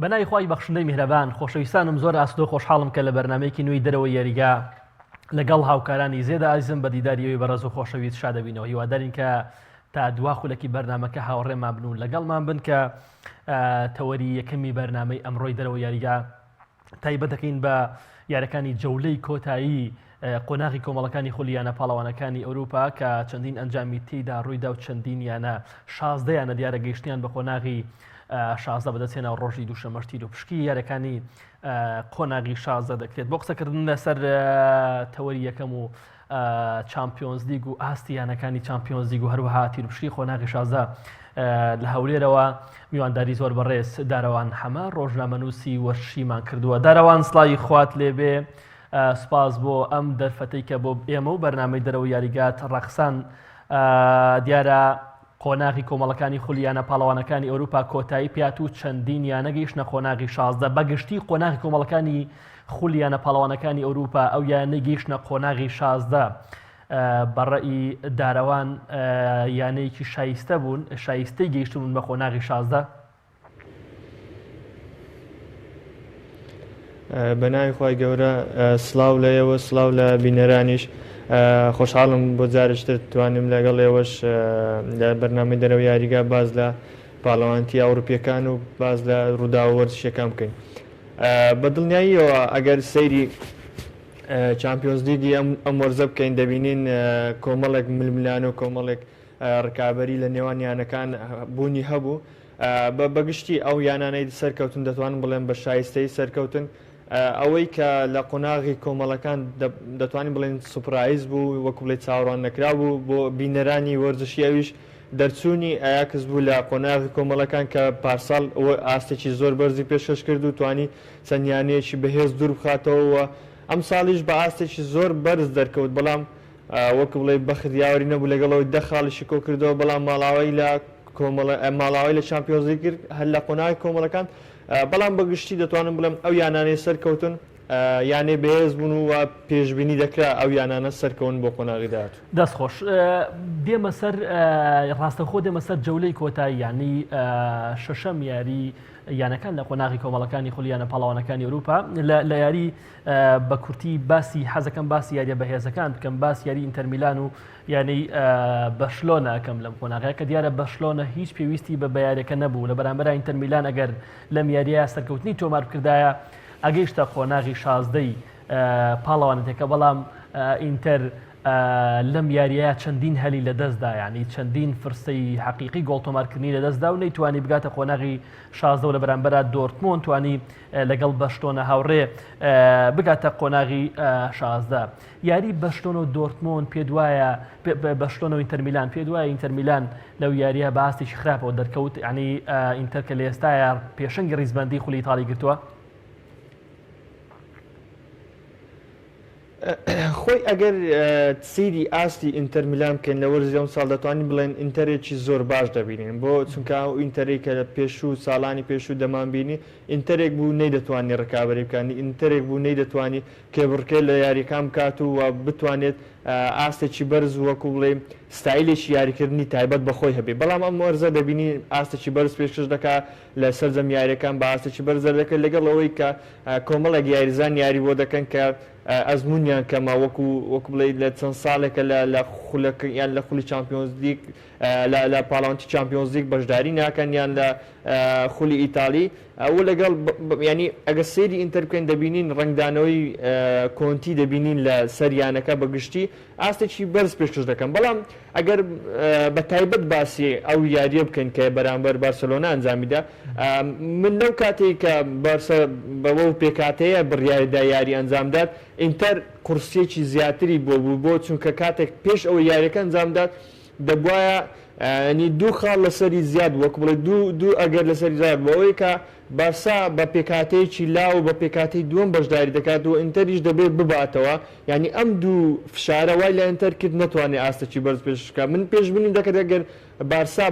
بەنای خی بەخشندەی میهرەبان خۆشەویستانم زۆر ئاستۆ خۆشحاڵم کە لە بەرنمەیەکی نوێی دەرەوە یاریگا لەگەڵ هاوکارانی زێدە ئازم بە دیداریەوەی بەڕێز و خۆشەویست شادەبینەوە هیوادارین کە تا دوا خولەکی بەرنمەکە هاوڕێمان بنون لەگەڵمان بن کە تەوەری یەکەمی بەرنمەی ئەمڕۆی دەرەوە یاریگا تایبەت دەکەین بە یاریەکانی جەولەی کۆتایی قۆناغی کۆمەڵەکانی خولیانە پاڵەوانەکانی ئەوروپا کە چەندین ئەنجامی تێیدا ڕوویدا و چەندین یانە 16یانە دیارە گەیشتیان بە قۆناغی 16 بەدەستێنەوە ڕۆژی دووشەمەشتی و پشکی یاریەکانی قۆناغی 16 دەکرێت بۆ قسەکردن لەسەر تەوەری یەکەم و چامپیۆنز لیگ و ئاستیانەکانی چامپیۆنز لیگ و هەروەها تیرپشکی قۆناغی 16 لە هەولێرەوە میوانداری زۆر بەڕێز داروان حەمە ڕۆژنامەنووسی وەرشیمان کردووە. داروان سڵاوی خوات لێبێ، سپاس بۆ ئەم دەرفەتەی کە بۆ ئێمە و بەرنامەی دەرەوە یاریگات ڕەخسان دیارە قۆناغی کۆمەڵەکانی خولیانە پاڵەوانەکانی ئەوروپا کۆتایی پێات و چەندین یانەگەیشتە قۆناغی 16 بەگشتی قۆناغی کۆمەڵەکانی خولیانە پاڵەوانەکانی ئەوروپا ئەو یانە گەیشتە قۆناغی 16 بەڕێی داروان یانەیەکی شایستە بوون، شایستەی گەیشتبوون بە قۆناغی 16. بەناوی خی گەورە سڵاو لەیەوە سڵاو لە بینەرانیش خۆشحاڵم بۆ جارشتر توانم لەگەڵ ئێوەش لە بەرنامەی دەرەوە یاریگا باز لە پاڵەوانتی ئەوروپیەکان و باز لە ڕوودا و وەرزشەکان بکەین. بە دڵنیاییەوە ئەگەر سەیری چامپیۆنز لیگی ئەم وەرزە بکەین دەبینین کۆمەڵێک ململان و کۆمەڵێک ڕکابەری لە نێوان یانەکان بوونی هەبوو. بەگشتی ئەو یانانەی سەرکەوتن دەتوانن بڵێن بە شایستەی سەرکەوتن، ئەوەی کە لە قۆناغی کۆمەڵەکان دەتوانین بڵێن سوپرایز بوو وەکو بڵێ چاوەڕوان نەکرا بوو بۆ بینەرانی وەرزشی ئەویش دەرچوونی ئایاکس بوو لە قۆناغی کۆمەڵەکان کە پارساڵ ئاستێکی زۆر بەرزی پێشکەش کرد و توانی چەندیانەیەکی بەهێز دوور بخاتەوە. ئەم ساڵیش بە ئاستێکی زۆر بەرز دەرکەوت، بەڵام وەکو بڵێ بەخت یاوەری نەبوو لەگەڵەوەی دەخاڵیشی کۆ کردەوە، بەڵام ماڵاوی لە چامپیۆنز لیگ کرد هەر لە قۆناغی کۆمەڵەکان. بەڵام بەگشتی دەتوانم بڵێم ئەو یانانەی سەرکەوتن یانێ بەهێز بوون و پێشبینی دەکرا ئەو یانانە سەرکەون بۆ قۆناغی داهاتوو. دەستخۆش دێمە سەر ڕاستەخۆ دێمە سەر جەولەی کۆتایی یانی شەشەم یاری یانەکان لە قۆناغی کۆمەڵەکانی خولیانە پاڵەوانەکانی ئەوروپا. لە یاری بە کورتی باسی حەزەکەم باسی یاریە بەهێزەکان بکەم، باسی یاری ئینتەر میلان و یانەی بەشلۆنە ئەەکەم لەم قۆناغەیە کە دیارە بەشلۆنە هیچ پێویستی بە بەیارەکە نەبوو لە بەرامبەر ئینتەر میلان ئەگەر لەم یاریە سەرکەوتنی تۆمار بکردایە ئەگەیشتە قۆناغی 16 پاڵەوانەتێکە، بەڵام ئینتەر لەم یاریە چەندین هەلی لەدەستدا، یعنی چەندین فرسەی حەقیقی گۆڵتۆمارکردنی لەدەستدا و نەیتوانی بگاتە قۆناغی 16 و لە بەرامبەرە دۆرتمۆند توانی لەگەڵ بەشتۆنە هاوڕێ بگاتە قۆناغی 16. یاری بەشتۆن و دۆرتمۆند پێ دوایە بەشتۆن و ئینتەر میلان پێ دوایە ئینتەر میلان لەو یاریە بە ئاستێکی خراپەوە دەرکەوت، یعنی ئینتەر کە لە ئێستاە پێشەنگی ڕیزبەندی خولی ئیتاڵی گرتووە. خۆی ئەگەر سیری ئاستی ئینتەر میلان بکەین لە وەرزی ئەم ساڵ دەتوانین بڵێن ئینتەرێکی زۆر باش دەبینین، بۆ چونکە ئینتەرێک کە لە پێشوو ساڵانی پێشوو دەمانبینی ئینتەرێک بوو نەیدەتوانی ڕکابەری بکانی، ئینتەرێک بوو نەیدەتوانی کێبڕکە لە یاریەکان بکات و بتوانێت ئاستێکی بەرز وەکو بڵێ ستایلێکی یاریکردنی تایبەت بەخۆی هەبێ. بەڵام ئەم وەرزە دەبینی ئاستێکی بەرز پێشکەش دەکات لە سەرجەم یاریەکان بە ئاستێکی بەرز دەکەن لەگەڵ ئەوەی کە کۆمەڵێک یاریزان یاری بۆ دەکەن کە ئەزمونیان کەما وەکو بڵێ لە چەند ساڵێکە لە خولەکە یان لە خولی چامپیۆنز لیگ لە پاڵەوانتی چامپیۆنز لیگ بەشداری ناکەن یان لە خولی ئیتالی ئەوە لەگەڵ ینی ئەگە سێری ئینتەر بکەین دەبینین ڕنگدانەوەی کۆنتی دەبینین لە سەریانەکە بەگشتی ئاستێکی بەرز پێشکەش دەکەن. بەڵام ئەگەر بە تایبەت باسی ئەو یاریە بکەین کە بەرامبەر بارسەلۆنا ئەنجامیدا، من لەو کاتێک کە بەوە پێکاتەیە بڕیاریدا یاری ئەنجامدات ئینتەر قورسیەکی زیاتری بۆ بوو، بۆ چونکە کاتێک پێش ئەوە یاریەکە ئەنجامدات دەبواە نی دوو خاڵ لەسەری زیاد وەکو بڵێ دوو ئەگەر لەسەری زیاد بەوەی کە بارسا بە پێکاتەیەکی لاو بە پێکاتەی دووەم بەشداری دەکات و ئینتەریش دەبێت بباتەوە، یعنی ئەم دوو فشارە وای لە ئینتەر کرد نەتوانێت ئاستێکی بەرز پێشکە. من پێشبینیم دەکات ئەگەر بارسا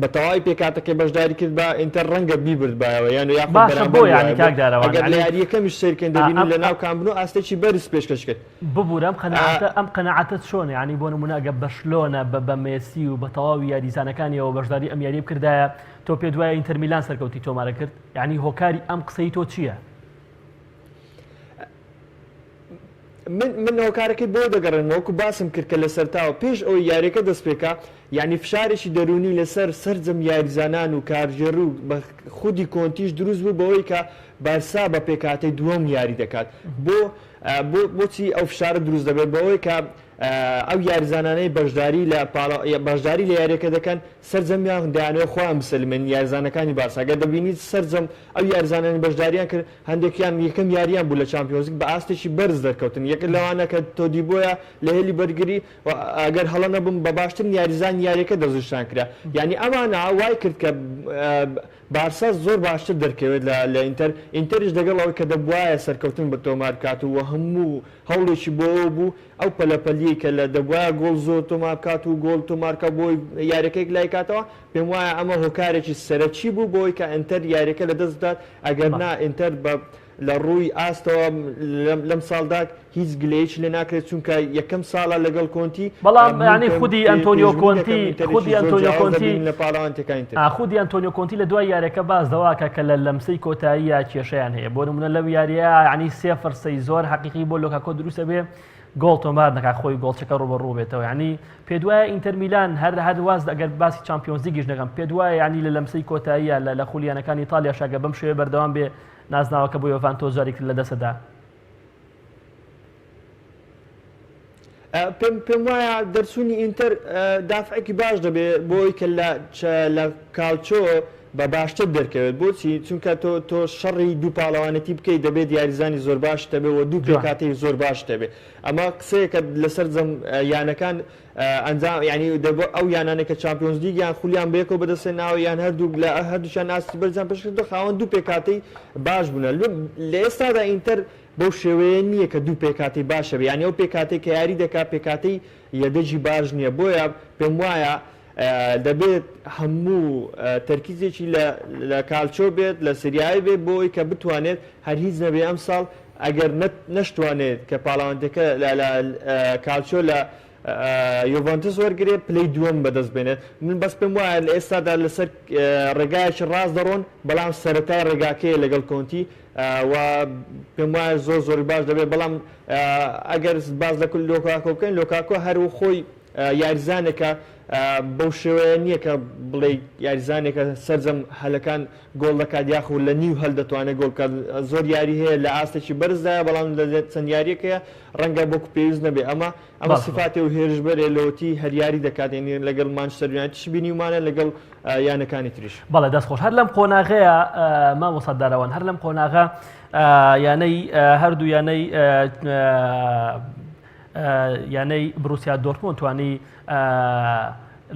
بە تەواوی پێکاتەکەی بەشداری کرد بە ئینتەر ڕەنگە بیبرد بایەوە یان ئەگەر لە یاریەکەمیش سیرکەین دەبینین لە ناو کامبنۆ ئاستێکی بەرز پێشکەش کرد. ببوورە ئەم قەنەعەتت چۆنە؟ یعنی بۆ نمونە ئەگە بەشلۆنە بە مێسی و بە تەواوی یاریزانەکانیەوە بەشداری ئەم یاری بکردایە تۆ پێ دوایە ئینتەر میلان سەرکەوتی تۆمارە کرد یعنی هۆکاری ئەم قسەی تۆ چییە؟ من هۆکارەکەی بۆ دەگەڕێنەوەکو باسم کرد کە لە سەرتاوە پێش ئەوەی یاریەکە دەست پێکا یعنی فشارێکی دەرونی لەسەر سەرجەم یاریزانان و کارژێر و بە خودی کۆنتیش دروست بوو بەوەی کە بارسا بە پێکاتەی دووەم یاری دەکات بۆچی ئەو فشارە دروست دەبێت بەوەی کە ئەو یاریزانانەی بەشداری لە یاریەکە دەکەن سەرجەمیان دەیانەوە خۆیان بسەلمێن یاریزانەکانی بارسا ئەگەر دەبینیت سەرجەم ئەو یاریزانانی بەشداریان کرد هەندێکیان یەکەم یاریان بوو لە چامپیۆنز لیگ بە ئاستێکی بەرز دەرکەوتن یەک لەوانە کە تۆ دیبۆیە لە هێلی بەرگری ئەگەر هەڵە نەبووم بە باشترین یاریزان یاریەکە دەزوشتان کرا یعنی ئەمانە وای کرد کە بارسا زۆر باشتر دەرکەوێت لە ئینتەریش دەگەڵ ئەوەی کە دەبوایە سەرکەوتن بە تۆمار کات و هەموو هەوڵێکی بۆ بوو ئەو پەلەپەلی کە لە دەبوایە گۆڵ زۆر تۆمار بکات و گۆڵ تۆمارکە بۆی یاریەکەیەک لای کاتەوە پێم وایە ئەمە هۆکارێکی سەرەکی بوو بۆی کە ئینتەر یاریەکە لە دەست دات ئەگەر نا ئینتەر بە لە ڕووی ئاستەوە لەم ساڵدا هیچ گلەیەکی لێ ناکرێت چونکە یەکەم ساڵە لەگەڵ کۆنتی بەڵام ینی خودی ئەنتۆنیۆ کۆنتی لە پاڵەوانتەکانی خودی ئەنتۆنیۆ کۆنتی لە دوای یاریەکە باز دەواکە کە لە لەمسەی کۆتاییە کێشەیان هەیە بۆ نمونە لەو یاریە ینی 0 زۆر حەقیقی بۆ لۆکاکۆ دروستە بێ گۆڵ تۆمار نەکا خۆی گۆڵچەکە ڕوبەڕوو بێتەوە ینی پێ دوایە ئینتەر میلان هەر واز ئەگەر باسی چامپیۆنز لیگیش نەکەم پێ دوایە ینی لە لەمسەی کۆتاییە لە خولیانەکانی ئیتالیا شاگە بەم شێوەیە بەردەوام بێ نازناوەکە بۆ یۆڤانتۆ جارێک لە دەسەدا پێم وایە دەرچوونی ئینتەر دافعێکی باش دەبێت بۆی کە لە کالچۆ بە باشتر دەرکەوێت بۆچی چونکە تۆ شەڕی دوو پاڵەوانەتی بکەیت دەبێت یاریزانی زۆر باش دەبێت و دوو پێکاتەی زۆر باش دەبێت ئەمە قسەیەکە لەسەر جەم یانەکان ئەنجام ینی ئەو یانانێکە چامپیۆنز لیگیان خولیان بەیەکەوە بەدەستێ ناوە یان هەردووشیان ئاستی بەرجان پێشکردو خاوەن دوو پێکاتەی باش بوونە لە ئێستادا ئینتەر بەو شێوەیە نییە کە دوو پێکاتی باشە بێ یانی ئەو پێکاتێک کە یاری دەکات پێکاتەی یەدەجی باش نییە بۆیە پێم وایە دەبێت هەموو تەرکیزێکی لە کالچۆ بێت لە سریایی بێت بۆی کە بتوانێت هەر هیچ نەبێ ئەم ساڵ ئەگەر نەشتوانێت کە پاڵاوانتەکە کالچۆ لە یۆڤانتس وەرگێت پلەی دووەم بەدەست بێنێت من بەس پێم وایە لە ئێستادا لەسەر ڕێگایەکی ڕاست دەڕۆن بەڵام سەرەتای ڕێگاکەیە لەگەڵ کۆنتی و پێم وایە زۆر باش دەبێت بەڵام ئەگەر باز لە لۆکاکۆ بکەین لۆکاکۆ هەروە خۆی یاریزانێکە بەو شێوەیە نییە کە بڵێ یاریزانێکە سەرجەم هەلەکان گۆڵ دەکات یاخود لە نیو هەل دەتوانێت گۆڵ کات زۆر یاری هەیە لە ئاستێکی بەرزدایە بەڵام چەند یاریەکەیە ڕەنگە بۆکو پێویست نەبێ ئەمە سفاتی و هێرشبەرێ لەوەتی هەریاری دەکات لەگەڵ مانچستەر یونایتدش بینیمانە لەگەڵ یانەکانی تریش بەڵێ دەستخۆش هەر لەم قۆناغەیە مامۆسەددارەوەن هەر لەم قۆناغە یانەی هەردوو یانەی بروسیا دۆرتموند توانی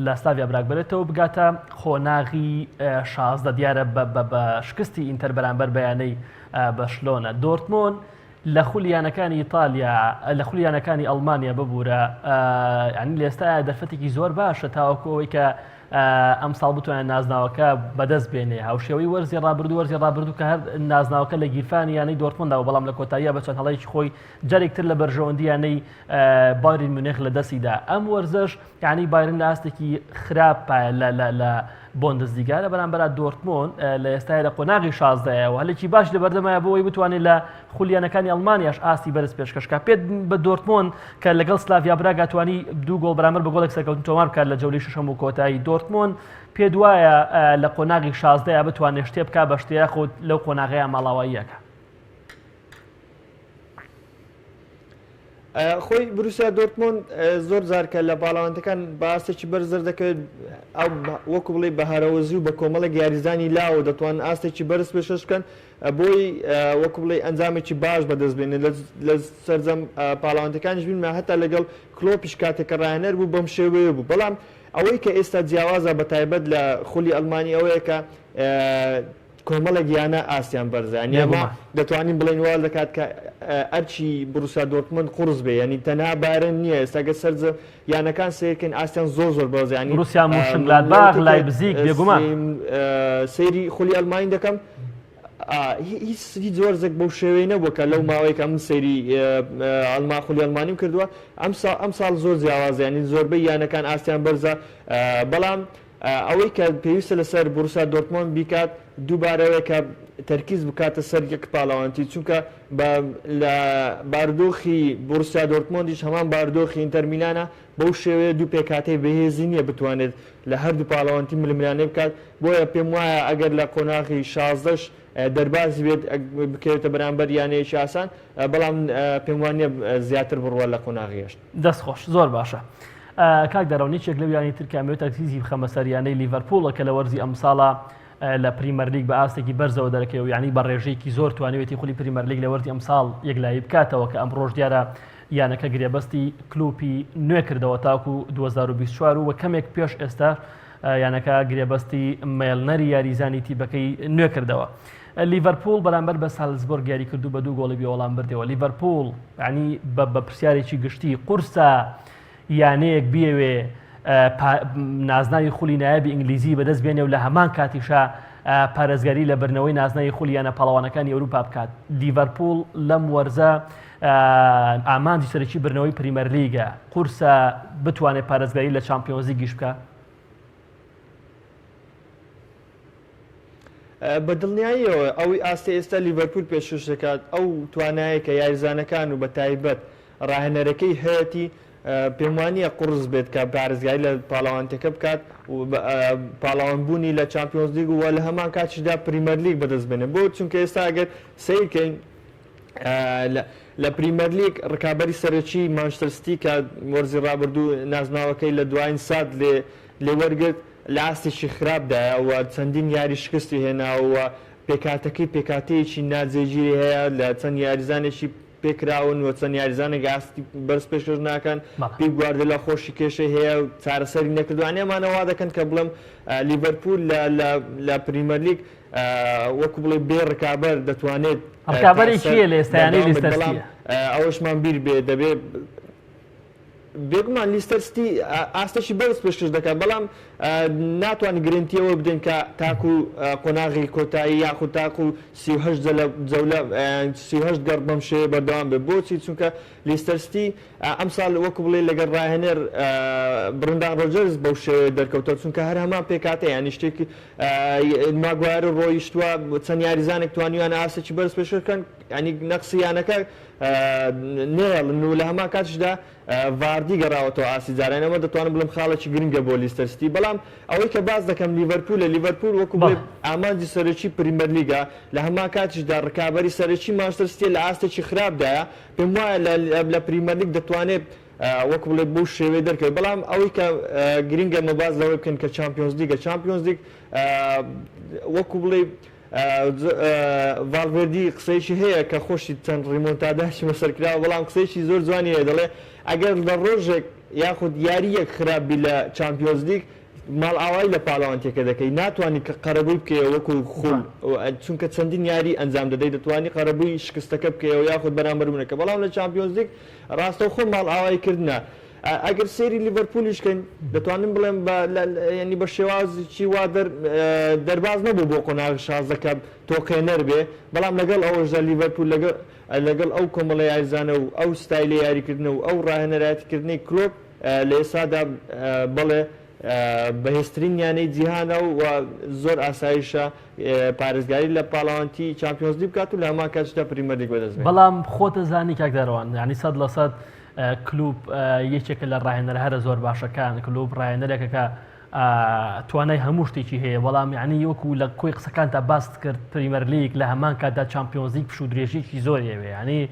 لە سلاڤیا براگ بێتەوە بگاتە خۆناغی 16 دیارە بە شکستی ئینتەر بەرامبەر بەیانەی بەشلۆنە دۆرتموند لە خولیانەکانی ئیتالیا لە خولیانەکانی ئەڵمانیا ببوورە ینی لە ئێستا دەرفەتێکی زۆر باشە تاوەکۆەوەی کە ئەم ساڵ بتوانێت نازناوەکە بەدەست بێنێ هاوشێوەی وەرزی ڕابردوو کە هەر نازناوەکە لە گیرفانی یانەی دۆرتموندەوە بەڵام لە کۆتاییە بە چەند هەڵەیەکی خۆی جارێکتر لە بەرژەوەندی یانەی بایرن مونیخ لە دەستیدا ئەم وەرزش یعنی بایرن لە ئاستێکی خراپە لە بۆندسلیگا لە بەرامبەر دۆرتموند لە ئێستای لە قۆناغی 16ەوە هەلێکی باش لە بەردەمایە بۆەوەی بتوانێت لە خولیانەکانی ئەڵمانیاش ئاستی بەرز پێشکەشکە پێت بە دۆرتموند کە لەگەڵ سلاڤیا براگ توانی دوو گۆڵ بەرامبەر بە گۆڵێک سەرکەوتن تۆمار بکات لە جەولەی شەشەم و کۆتایی دۆرتموند پێ دوایە لە قۆناغی 16 بتوانێت شتێ بکات بە شتەیە خۆت لەو قۆناغەیە ماڵاواییەکە خۆی بروسیا دۆرتموند زۆر جارکە لە باڵاوانتەکان باسێکی بەرزەر دەکەوێت ئەو وەکو بڵێ بەهارەوەزی و بە کۆمەڵێک یاریزانی لاوە دەتوان ئاستێکی بەرز پێشەش بکەن بۆی وەکو بڵێ ئەنجامێکی باش بەدەست بێنێت لە سەرجەم پاڵاوانتەکانیش بینمە هەتا لەگەڵ کلۆپیش کاتێکە ڕاهێنەر بوو بەم شێوەیە بوو بەڵام ئەوەی کە ئێستا جیاوازە بە تایبەت لە خولی ئەڵمانی ئەوەیە کە کۆمەڵێک یانە ئاسیان بەرزان ئەمە دەتوانین بڵێن وال دەکات کە ئەرچی بروسیا دۆرتموند قورس بێ ینی تەنها بارن نییە ئێستاگە سەرجە یانەکان سیرکەن ئاسیان زۆر بەرز ینی رووسیا موشنگلادباخ لایپزیگ بێگومان سەیری خولی ئەڵمانی دەکەم هیچ زۆرزێک بەو شێوەی نەبووە کە لەو ماوەیەکە من سەیری خولی ئەڵمانیم کردووە ئەم ساڵ زۆر جیاوازە ینی زۆربەی یانەکان ئاسیان بەرزە بەڵام ئەوەی کە پێویستە لەسەر بورسا دۆرتمۆند بیکات دووبارەوەی کە تەرکیز بکاتە سەر یەک پاڵەوانتی چونکە لە بارودۆخی بورسا دۆرتمۆندیش هەمان بارودۆخی ئینتەر میلانە بەو شێوەیە دوو پێکاتەی بەهێزی نییە بتوانێت لە هەردوو پاڵەوانتی ململانەی بکات بۆیە پێم وایە ئەگەر لە قۆناغی 16ش دەربازی بێت بکەوێتە بەرامبەر یانەیەکی ئاسان بەڵام پێم وانە زیاتر بڕوە لە قۆناغیش دەست خۆش زۆر باشە. کاک دەڕەونیچێک لەو یانی ترکامێت تەرکیزی بخەمە سەریانەی لیڤەرپوڵە کە لە وەرزی ئەمساڵە لە پریمەر لیگ بە ئاستێکی بەرزەوە دەرەکەی و یعنی بە ڕێژەیەکی زۆر توانێتی خولی پریمەر لیگ لە وەرزی ئەمساڵ یەکلایی بکاتەوە کە ئەمڕۆژ دیارە یانەکە گرێبەستی کلوپی نوێ کردەوە تاکو 2024 و کەمێک پێش ئێستا یانەکە گرێبەستی مێڵنەری یاریزانی تیبەکەی نوێ کردەوە. لیڤەرپوڵ بەرامبەر بە سالزبۆرگ یاری کردو بە 2 گۆڵی بێوەڵام بردەوە. لیڤەرپوڵ ینی بە پرسیارێکی گشتی قورسە یانەیەک بیەوێ نازناوی خولی نایابی ئینگلیزی بەدەست بێنێ و لە هەمان کاتیشە پارێزگاری لە برنەوەی نازناوی خولی یانە پاڵەوانەکانی ئەوروپا بکات. لیڤەرپوڵ لەم وەرزە ئامانجی سەرەکی برنەوەی پریمەر لیگە قورسە بتوانێت پارێزگاری لە چامپیۆنز لیگیش بکات. بە دڵنیاییەوە ئەوەی ئاستی ئێستا لیڤەرپول پێشکەش دەکات ئەو توانایە کە یاریزانەکان و بە تایبەت ڕاهێنەرەکەی هەیەی پێم وانییە قورس بێت کە پارێزگاری لە پاڵەوانتەکە بکات و پاڵەوانبوونی لە چامپیۆنز لیگ و لە هەمان کاتیشدا پریمەر لیگ بەدەست بێنێ بۆ چونکە ئێستا ئەگەر سیرکەین لە پریمەر لیگ ڕکابەری سەرەکی مانچستەر سیتی کە وەرزی ڕابردوو نازناوەکەی لە دوایین سات لێ وەرگرت لە ئاستێکی خراپدایەوە چەندین یاری شکستی هێناوە پێکاتەکەی پێکاتەیەکی ناجێگیری هەیە لە چەند یاریزانێکی پێکراون و چەند یاریزانێک ئاستی بەرز پێشکەش ناکەن پێی گواردیۆلا خۆشی کێشە هەیە و چارەسەری نەکردوانێمانەوا دەکەن کە بڵم لیڤەرپول لە پریمەر لیگ وەکو بڵێ بێ ڕکابەر دەتوانێت ڕکابەری چییە لە ئێستایانەی لیستەرسیە ئەوەشمان بیر بێ دەبێت بێگومان لیستەرستی ئاستەشی بەرز پێشکەش دەکات بەڵام ناتوانانی گرنتیەوە بدەین کە تاکو قۆناغی کۆتایی یاخود تاکو 38 گەڕ بەم شێوە بەردەوام بێ بۆچی چونکە لیستەرستی ئەم ساڵ وەکو بڵێ لەگەڵ ڕاهێنەر برندان ڕۆجەرز بەو شێوەیە دەرکەوتەوە چونکە هەر هەمان پێکاتەیە یانی شتێکی ماگوارە ڕۆیشتووە چەند یاریزانێک توانیوانە ئاستێکی بەرز پێشکەن ینی نەقسییانەکە نێڵن و لە هەمان کاتیشدا واردی گەڕاوەتەوە ئاسی جارانەوە دەتوانم بڵم خاڵێکی گرنگە بۆ لیستەرستی بەڵام ئەوەی کە باز دەکەم لیڤەرپول وەکو ئامانجی سەرەکی پریمەر لیگە لە هەمان کاتیشدا ڕکابەری سەرەکی مانچستەر سیتی لە ئاستێکی خراپدایە پێم وایە لە پریمەر لیگ دەتوانێت وەکو بڵێ بۆ شێوەیە دەرکەوێت بەڵام ئەوەی کە گرنگە مەباز لەوەی بکەن کە چامپیۆنز لیگ وەکو بڵێ ڤالڤێردی قسەیەکی هەیە کە خۆشی چەند ڕیمۆنتاداشی مەسەرکراوە بەڵام قسەیەکی زۆر جوانی هەیە دەڵێ ئەگەر لە ڕۆژێک یاخود یاریەک خراپبی لە چامپیۆنز لیگ ماڵ ئاوایی لە پاڵەوانتێکە دەکەی ناتوانانی کە قەرەبووی بکەوە وەکو خۆل چونکە چەندین یاری ئەنجام دەدەی دەتوانانی قەرەبووی شکستەکە بکەوە یاخود بەرامبەربوونەکە بەڵام لە چامپیۆنز لیگ ڕاستەوخۆ ماڵ ئاواییکردنە ئەگەر سێری لیڤەرپولیشکەن دەتوانم بڵێم ینی بە شێوازی وا دەرباز نەبوو بۆ قۆناغی 16 تۆقێنەر بێ بەڵام لەگەڵ ئەوەشدا لیڤەرپول لەگەڵ ئەو کۆمەڵە یاریزانە و ئەو ستایلی یاریکردنە و ئەو ڕاهێنەرایەتیکردنی کلۆب لە ئێستادا بڵێ بەهێزترین یانەی جیهانە و زۆر ئاسایشە پارێزگاری لە پاڵەوانتی چامپیۆنز لیگ بکات و لە هەمان کاتیشدا پریمەر لیگ بەدەست بێت بەڵام خۆتە زانی کاک دەڕەوان ینی 100% کلوب یەکێکە لە ڕاهێنەر هەرە زۆر باشەکان کلوب ڕاهێنەرێکە کە توانای هەموو شتێکی هەیە بەڵام یعنی وەکو لە کۆی قسەکانتە باست کرد پریمەر لیگ لە هەمان کاتدا چامپیۆنز لیگ پشوو درێژێکی زۆر هەیە ینی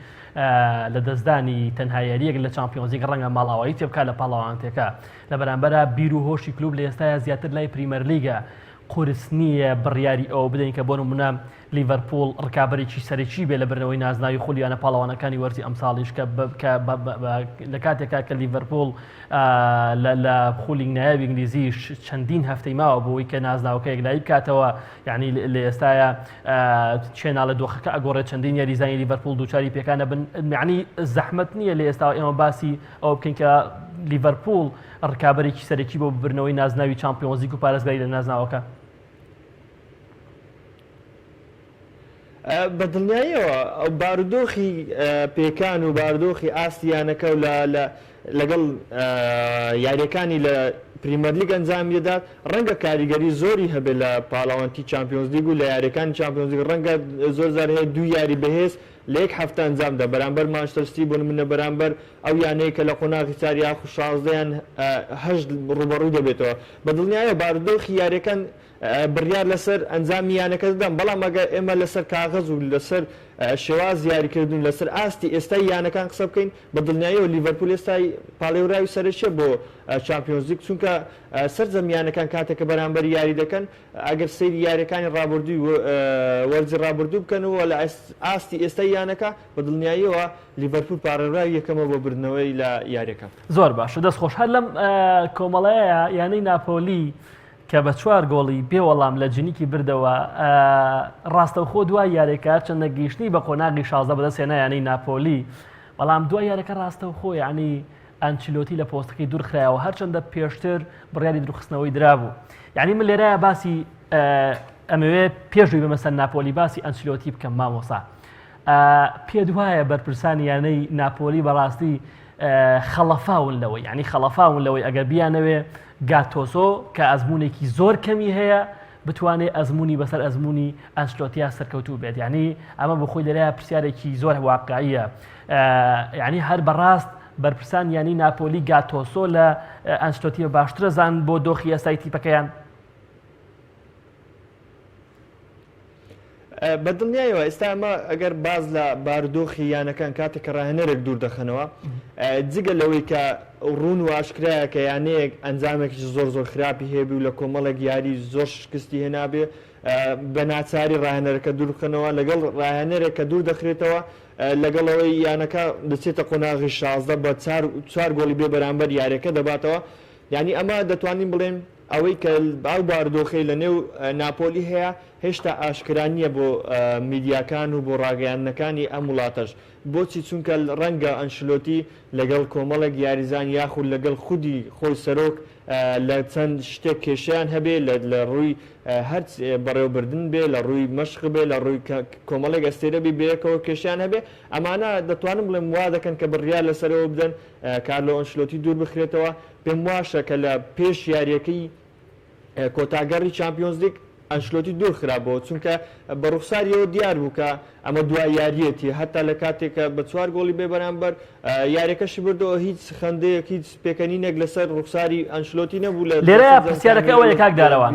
لە دەستدانی تەنها یاریەک لە چامپیۆنز لیگ ڕەنگە ماڵاوایی تێ بکات لە پاڵەوانتێکە لە بەرامبەرە بیر و هۆشی کلوب لە ئێستاە زیاتر لای پریمەر لیگە قورس نییە بڕیاری ئەو بدەین کە بۆ نمونە لیڤەرپوڵ ڕکابەرێکی سەرەکی بێ لە برنەوەی نازناوی خولیانە پاڵەوانەکانی وەرزی ئەمساڵیش کە لە کاتێکا کە لیڤەرپوڵ لە خولی نایابی ئینگلیزیش چەندین هەفتەی ماوە بۆەوەی کە نازناوەکە یەکلایی بکاتەوە یعنی لە ئێستاە چێناڵە دۆخەکە ئەگۆڕێت چەندین یاریزانی لیڤەرپوڵ دووچاری پێکانە بن یعنی زەحمەت نییە لە ئێستا ئێمە باسی ئەو بکەین کە لیڤەرپوڵ ڕکابەرێکی سەرەکی بۆ ببرنەوەی نازناوی چامپیۆنز لیگ و پارێزگاری لە نازناوەکە بە دڵنیاییەوە ئەو بارودۆخی پێکان و بارودۆخی ئاستیانەکە و لەگەڵ یاریەکانی لە پریمەر لیگ ئەنجام دەدات ڕەنگە کاریگەری زۆری هەبێت لە پاڵاوانتی چامپیۆنز لیگ و لە یاریەکانی چامپیۆنز لیگ ڕەنگە زۆر جار هەیە دوو یاری بەهێز لە یەک هەفتە ئەنجامدا بەرامبەر مانچستەر سیتی بۆ نمونە بەرامبەر ئەو یانەیە کە لە قۆناغی چاری یاخو 16یان 8 ڕوبەڕووی دەبێتەوە بە دڵنیایە بارودۆخی یاریەکان بڕیار لەسەر ئەنجامی یانەکە دەدەن بەڵام ئەگەر ئێمە لەسەر کاغەز و لەسەر شێواز یاریکردن لەسەر ئاستی ئێستای یانەکان قسە بکەین بە دڵنیاییەوە لیڤەرپول ئێستای پاڵێوراوی سەرچێ بۆ چامپیۆنز لیگ چونکە سەرجەمیانەکان کاتێکە بەرامبەر یاری دەکەن ئەگەر سەیری یاریەکانی ڕابردووی وەرزی ڕابردوو بکەنەوە لە ئاستی ئێستای یانەکە بە دڵنیاییەوە لیڤەرپول پارێراوی یەکەمە بۆ بردنەوەی لە یاریەکە زۆر باشە دەست خۆشحال لەم کۆمەڵەیە یانەی ناپۆلی کە بە 4 گۆڵی بێوەڵام لە جنیکی بردەوە ڕاستەوخۆ دوای یاریەکە چەندە گەیشتنی بە قۆناغی 16 بەدەستێنە یانەی ناپۆلی بەڵام دوای یاریەکە ڕاستەوخۆ یعنی ئەنچلۆتی لە پۆستەکەی دوورخرایەوە هەرچەندە پێشتر بڕیاری دروخستنەوەی درابوو یعنی من لێرەیە باسی ئەمەوێ پێشووی بمەسەر ناپۆلی باسی ئەنچلۆتی بکەم مامۆسا پێ دوایە بەرپرسانی یانەی ناپۆلی بەڕاستی خەڵەفاون لەوەی یعنی خەڵەفاون لەوەی ئەگەر بیانەوێ گاتۆسۆ کە ئەزمونێکی زۆر کەمی هەیە بتوانێت ئەزمموی بەسەر ئەزمموی ئەنچلۆتیا سەرکەوتوو بێت یعنی ئەمە بخۆی لەرەیە پرسیارێکی زۆر واقعیە یعنی هەر بەڕاست بەرپرسان ینی ناپۆلی گاتۆسۆ لە ئەنچلۆتی باشترە زان بۆ دۆخی ئەسای تیپەکەیان بەدڵنیایەوە ئێستا ئەمە ئەگەر باز لە بارودۆخی یانەکان کاتێک کە ڕاهێنەرێک دوور دەخەنەوە جگە لەوەی کە ڕوون و ئاشکرایە کە یانەیەک ئەنجامێکی زۆر زۆر خراپی هەیە و لە کۆمەڵێک یاری زۆر شکستی هێنابێ بە ناچاری ڕاهێنەرەکە دوورخەنەوە لەگەڵ ڕاهێنەرێک کە دوور دەخرێتەوە لەگەڵەوەی یانەکە دەچێتە قۆناغی 16 بە 4 گۆڵی بێ بەرامبەر یاریەکە دەباتەوە یعنی ئەمە دەتوانین بڵێن ئەوەی کە باو بارودۆخەی لە نێو ناپۆلی هەیە هێشتا ئاشکرانیە بۆ میدیاکان و بۆ ڕاگەیاندنەکانی ئەم وڵاتەش بۆچی چونکە ڕەنگە ئەنشلۆتی لەگەڵ کۆمەڵێک یاریزان یاخود لەگەڵ خودی خۆی سەرۆک لە چەند شتێک کێشیان هەبێ لە ڕووی هەر بەڕێوەبردن بێ لە ڕووی مەشق بێ لە ڕووی کۆمەڵێک ئەستێرەبی بەیەکەوە کێشیان هەبێ ئەمانە دەتوانم بڵێم وا دەکەن کە بڕیار لەسەرەوە بدەن کارلۆ ئەنشلۆتی دوور بخرێتەوە پێم واشە کە لە پێش یاریەکەی کۆتاگەڕی چامپیۆنز لیگ ئەنشلۆتی دوور خراپەوە چونکە بە ڕوخساریەوە دیار بوو کە ئەمە دوای یاریەتی هەتا لە کاتێکە بە 4 گۆڵی بێ بەرامبەر یاریەکەشی بردەوە هیچ خەندەیەک هیچ پێکەنینێک لەسەر ڕوخساری ئەنشلۆتی نەبوو لە لێرە پرسیارەکە ئەوەیە کاکدارەوە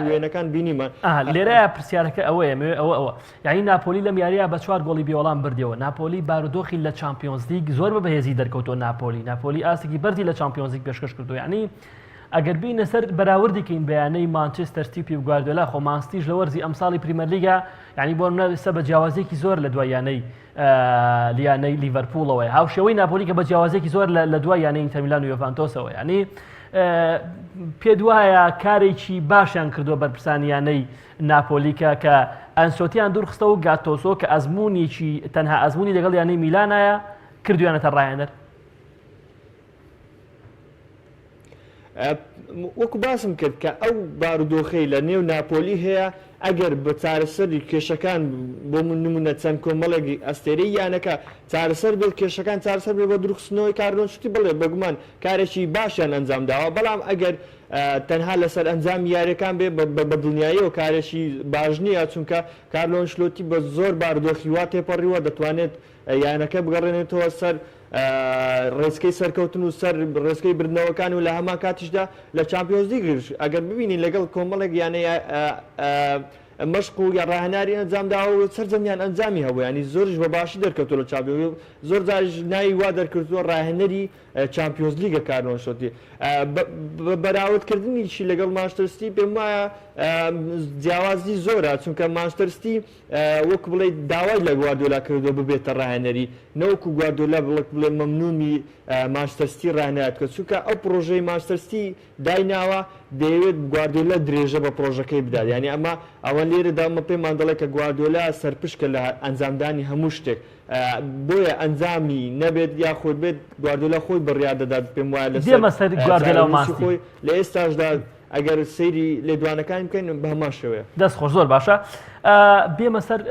وێنەکان بینیمان لێرە پرسیارەکە ئەوەیە ئەوە یعنی ناپۆلی لەم یاریە بە 4 گۆڵی بێوەڵام بردەوە ناپۆلی بارودۆخی لە چامپیۆنز لیگ زۆر بە بەهێزی دەرکەوتۆ ناپۆلی ئاستێکی بەرزی لە چامپیۆنز لیگ پێشکەش کردو یعنی ئەگەر بینە سەر بەراوردێکین بەیانەی مانچستەر سیتی و گواردیۆلا خۆ مانستیش لە وەرزی ئەمساڵی پریمەر لیگە یعنی بۆ نەویستە بە جیاوازێکی زۆر لە دوای یانەی لیڤەرپوڵەوەی هاوشێوەی ناپۆلی کە بە جیاوازێکی زۆر لە دوای یانەی ئینتەر میلان و یوڤانتۆسەوە یعنی پێ دوایە کارێکی باشیان کردووە بەرپرسانیانەی ناپۆلیکە کە ئەنچلۆتیان دوورخستە و گاتۆسۆ کە ئەزمونێکی تەنها ئەزمونی لەگەڵ یانەی میلانایە کردویانەتە ڕاهێنەر وەکو باسم کرد کە ئەو بارودۆخەی لە نێو ناپۆلی هەیە ئەگەر بە چارەسەری کێشەکان بۆ من نمونە چەند کۆمەڵێکی ئەستێرەی یانەکە چارەسەر بێت کێشەکان چارەسەر بێ بە دروستنەوەی کارلۆنشتی بڵێ بەگومان کارێکی باشیان ئەنجام داوە بەڵام ئەگەر تەنها لەسەر ئەنجام یاریەکان بێ بە دڵنیاییەوە کارێکی باش نییە چونکە کارلۆ ئەنشلۆتی بە زۆر بارودۆخی وا تێپەڕیوە دەتوانێت یانەکە بگەڕێنێتەوە سەر ڕێزکەی سەرکەوتن و سەر ڕێزکەی بردنەوەکان و لە هەمان کاتیشدا لە چامپیۆنز لیگش ئەگەر ببینین لەگەڵ کۆمەڵێک یانەیە مەشق و یا ڕاهێناری ئەنجامداوە سەرجەمیان ئەنجامی هەبوو ینی زۆرش بە باشی دەرکەوتۆ لە چامپیۆنز زۆر جاریش ناوی وا دەرکردووە ڕاهێنەری چامپیۆنز لیگە کارلۆ ئەنشلۆتی بەراوردکردنیشی لەگەڵ مانچستەر سیتی پێم وایە جیاوازی زۆرە چونکە مانچستەر سیتی وەکو بڵێ داوای لە گواردیۆلا کردووە ببێتە ڕاهێنەری نەوەکو گواردیۆلا بڵێ مەمنونی مانچستەر سیتی ڕاهێنەرات کرد چونکە ئەو پرۆژەی مانچستەر سیتی دایناوە دەیەوێت گواردیۆلا درێژە بە پرۆژەکەی بدات یعنی ئەمە ئەوە لێرەدا ئەمە پێمان دەڵێت کە گواردیۆلا سەرپشکە لە ئەنجامدانی هەموو شتێک بۆیە ئەنجامی نەبێت یاخۆت بێت گواردیۆلا خۆی بڕیار دەدات پێم وایە لەسەر گواردیۆلا و مانچستەر لە ئێستاشدا ئەگەر سەیری لێدوانەکان بکەین بە هەمان شێوەیە. دەست خۆش زۆر باشە. بێمە سەر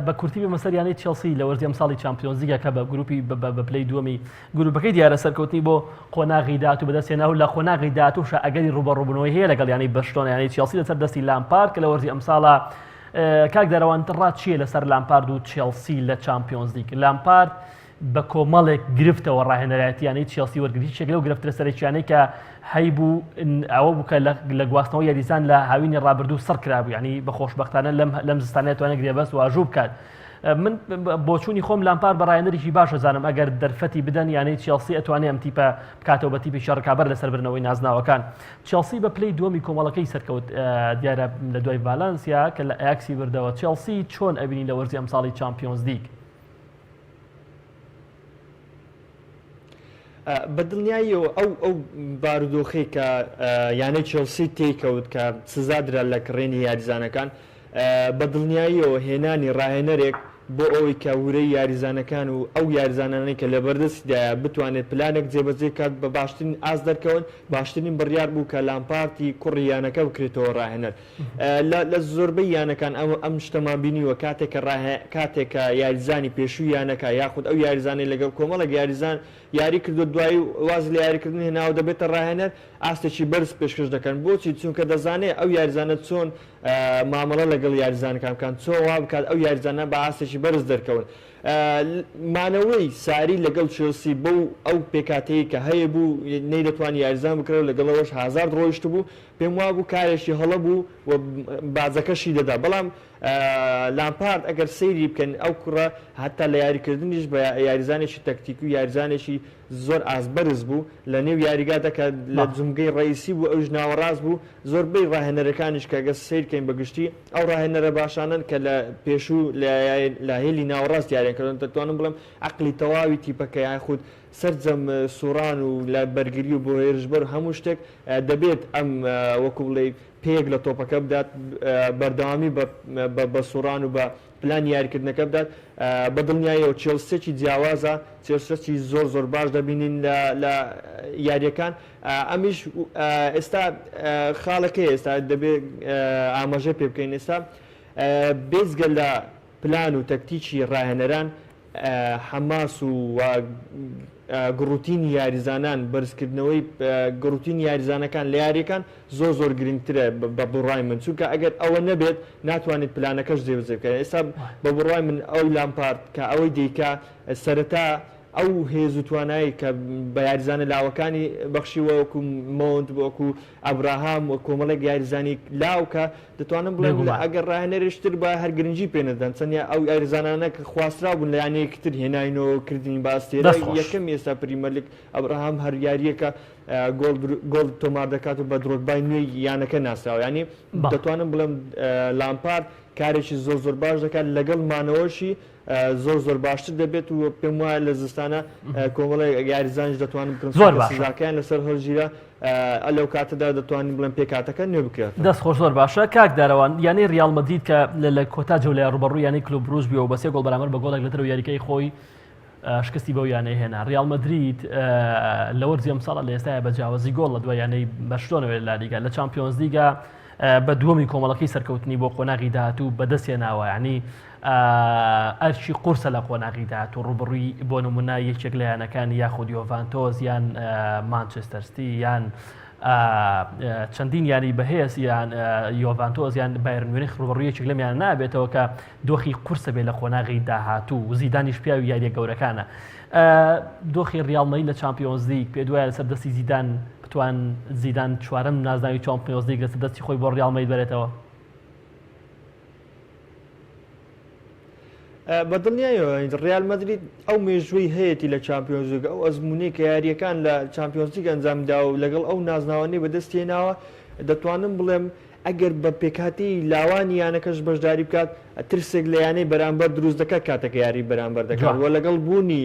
بە کورتی بێمە سەر یانەی چێلسی لە وەرزی ئەمساڵی چامپیۆنز لیگە کە بە گروپی بە پلەی دووەمی گروپەکەی دیارە سەرکەوتنی بۆ قۆناغی داهات و بەدەستێناو لە قۆناغی داهاتووش ئەگەری ڕوبەڕووبوونەوەی هەیە لەگەڵ یانەی بەشتۆنە یانەی چێلسی لەسەر دەستی لامپارد کە لە وەرزی ئەمساڵە کاک دەروانتر ڕات چییە لەسەر لامپارد و چێلسی لە چامپیۆنز لیگ؟ لامپارد بە کۆمەڵێک گرفتەوە ڕاهێنەرایەتیانەی چێلسی وەرگرتی شێک لەو گرفتە سەرەکیانەی کە هەیبوو ئەوە بوو کە لە گواستنەوە یاریزان لە هاوینی ڕابردوو سەر کرابوو، ینی بە خۆشبەختانە لەم زستانەیە توانێت گرێبەست و ئاژوو بکات. من بۆچوونی خۆم لامپارد بە ڕاهێنەرێکی باشە زانم ئەگەر دەرفەتی بدەن یانەی چێلسی ئەتوانێت ئەم تیپە بکاتەوە بە تیپی شەڕکابەر لەسەر برنەوەی نازناوەکان. چێلسی بە پلەی دووەمی کۆمەڵەکەی سەرکەوت دیارە لە دوای ڤالەنسیا کە لە ئایاکسی بردەوە. چێلسی چۆن ئەبینی لە وەرزی ئەمساڵی چامپیۆنز لیگ؟ بەدڵنیاییەوە ئەو بارودۆخی کە یانەی چێلسی تێکەوت کە سزادرا لە کڕێنی یاریزانەکان، بەدڵنیاییەوە هێنانی ڕاهێنەرێک بۆ ئەوەی کە ورەی یاریزانەکان و ئەو یاریزانانەی کە لە بەردەستیدایە بتوانێت پلانێک جێبەجێ کات بە باشترین ئاز دەرکەون، باشترین بڕیار بوو کە لامپارتی کوڕی یانەکە بکرێتەوە ڕاهێنەر. لە زۆربەی یانەکان ئەم شتەمان بینیوە کاتێک کە یاریزانی پێشووی یانەکە یاخود ئەو یاریزانەی لەگەڵ کۆمەڵێک یاریزان یاری کردو دوایی واز لە یاریکردن هێناوە دەبێتە ڕاهێنەر ئاستێکی بەرز پێشکەش دەکەن. بۆچی؟ چونکە دەزانێت ئەو یاریزانە چۆن مامەڵە لەگەڵ یاریزانەکان بکەن، چۆن وا بکات ئەو یاریزانە بە ئاستێکی بەرز دەرکەون. مانەوەی ساری لەگەڵ چێلسی بەو ئەو پێکاتەیە کە هەیە بوو نەیدەتوانی یاریزان بکرێت و لەگەڵەوەش هازار ڕۆیشت بوو، پێم وا بوو کارێکی هەڵە بوو و بازەکەشی دەدا. بەڵام لامپارد ئەگەر سەیری بکەن ئەو کوڕە هەتا لە یاریکردنیش بە یاریزانێکی تەکتیک و یاریزانێکی زۆر ئازبەرز بوو لە نێو یاریگاتە کە لە جومگەی ڕئیسی بوو ئەوش ناوەڕاست بوو. زۆربەی ڕاهێنەرەکانیش کە گەس سیرکەین بەگشتی ئەو ڕاهێنەرە باشانن کە لە پێشوو لە هێلی ناوەڕاست یاریەکردن دەتوانم بڵم عەقلی تەواوی تیپەکە یاخود سەرجەم سووران و لە بەرگری و بۆ هێرشبەر هەموو شتێک دەبێت ئەم وەکو بڵێ پێک لە تۆپەکە بدات، بەردەوامی بە سووران و بە پلان یاریکردنەکە بدات. بەدڵنیاییەوە چێلسێکی جیاوازە، چێلسێکی زۆر باش دەبینین لە یاریەکان. ئەمیش ئێستا خاڵەکەی ئێستا دەبێت ئاماژە پێ بکەین. ئێستا بێزگە لە پلان و تەکتیکی ڕاهێنەران حەماس و گڕوتینی یاریزانان بەرزکردنەوەی گڕوتینی یاریزانەکان لە یاریەکان زۆر گرنگترە بە بڕای من، چونکە ئەگەر ئەوە نەبێت ناتوانێت پلانەکەش جێبەجێ بکەن. ئێستا بە بڕای من ئەو لامپارد کە ئەوەی دیکە سەرەتا ئەو هێز و توانایی کە بە یاریزانە لاوەکانی بەخشیوە وەکو مۆند وەکو ئەبراهام و کۆمەڵێک یاریزانی لاوکە دەتوانم بڵێم ئەگەر ڕاهێنەرێشتر بە هەر گرنگی پێنەدەن چەندە ئەو یاریزانانە کە خواسترا بوون لە یانەیەکتر هێناینەوە کردنی باستێرە یەکەم ئێستا پریمەرلیگ ئەبراهام هەر یاریەکە گۆڵ تۆمار دەکات و بە درۆگبای نوێی یانەکە ناسراوە. ینی دەتوانم بڵێم لامپارد کارێکی زۆر باش دەکات لەگەڵ مانەوەشی زۆر باشتر دەبێت و پێم وایە لە زستانە کۆمەڵی یاریزانش دەتوانم بکەن لەسەر هەڵگیرە لەو کاتەدا دەتوانین بڵێن پێکاتەکە نوێ بکرێت. دەست خۆش زۆر باشە. کاک دارەوان یانەی ریال مەدرید کە لە کۆتا جەولای ڕوبەڕووی یانەی کلوب بروژ بووە و بە 3 گۆڵ بەرامبەر بە گۆڵێک لەتر و یاریکەی خۆی شکستی بەو یانەی هێنا. ریال مەدرید لە وەرزی ئەمساڵە لە ئێستاە بە جیاوازی گۆڵ لە دوای یانەی بەشتۆنەوەی لە لالیگا لە چامپیۆنز لیگا بە دووەمی کۆمەڵەکەی سەرکەوتنی بۆ قۆناغی داهاتوو بەدەستێناوە. ینی ئەرشی قورسە لە قۆناغی داهاتوو ڕوبڕووی بۆ نمونە یەکێک لە یانەکانی یاخود یۆڤانتۆز یان مانچستەر سیتی یان چەندین یانی بەهێز یان یۆڤانتۆز یان بایرن میونخ ڕوبڕوویەکێک لەمیان نابێتەوە کە دۆخی قورسە بێت لە قۆناغی داهاتوو و زیدانیش پیاوی یاریە گەورەکانە. دۆخی ریال مەدرید لە چامپیۆنز لیگ پێ دوایە لەسەر دەستی زیدان بتوان زیدان چوارەم نازناوی چامپیۆنز لیگ لەسەر دەستی خۆی بۆ ریال مەدرید بەرێتەوە؟ بەدڵنیایەوە ریال مەدرید ئەو مێژووی هەیەی لە چامپیۆنز لیگ ئەو ئەزمونەی کە یاریەکان لە چامپیۆنز لیگ ئەنجامدا و لەگەڵ ئەو نازناوانەی بەدەستێناوە دەتوانم بڵێم ئەگەر بە پێکاتی لاوانی یانەکەش بەشداری بکات ترسێک لە یانەی بەرامبەر دروست دەکات کاتێکە یاری بەرامبەر دەکات وە لەگەڵ بوونی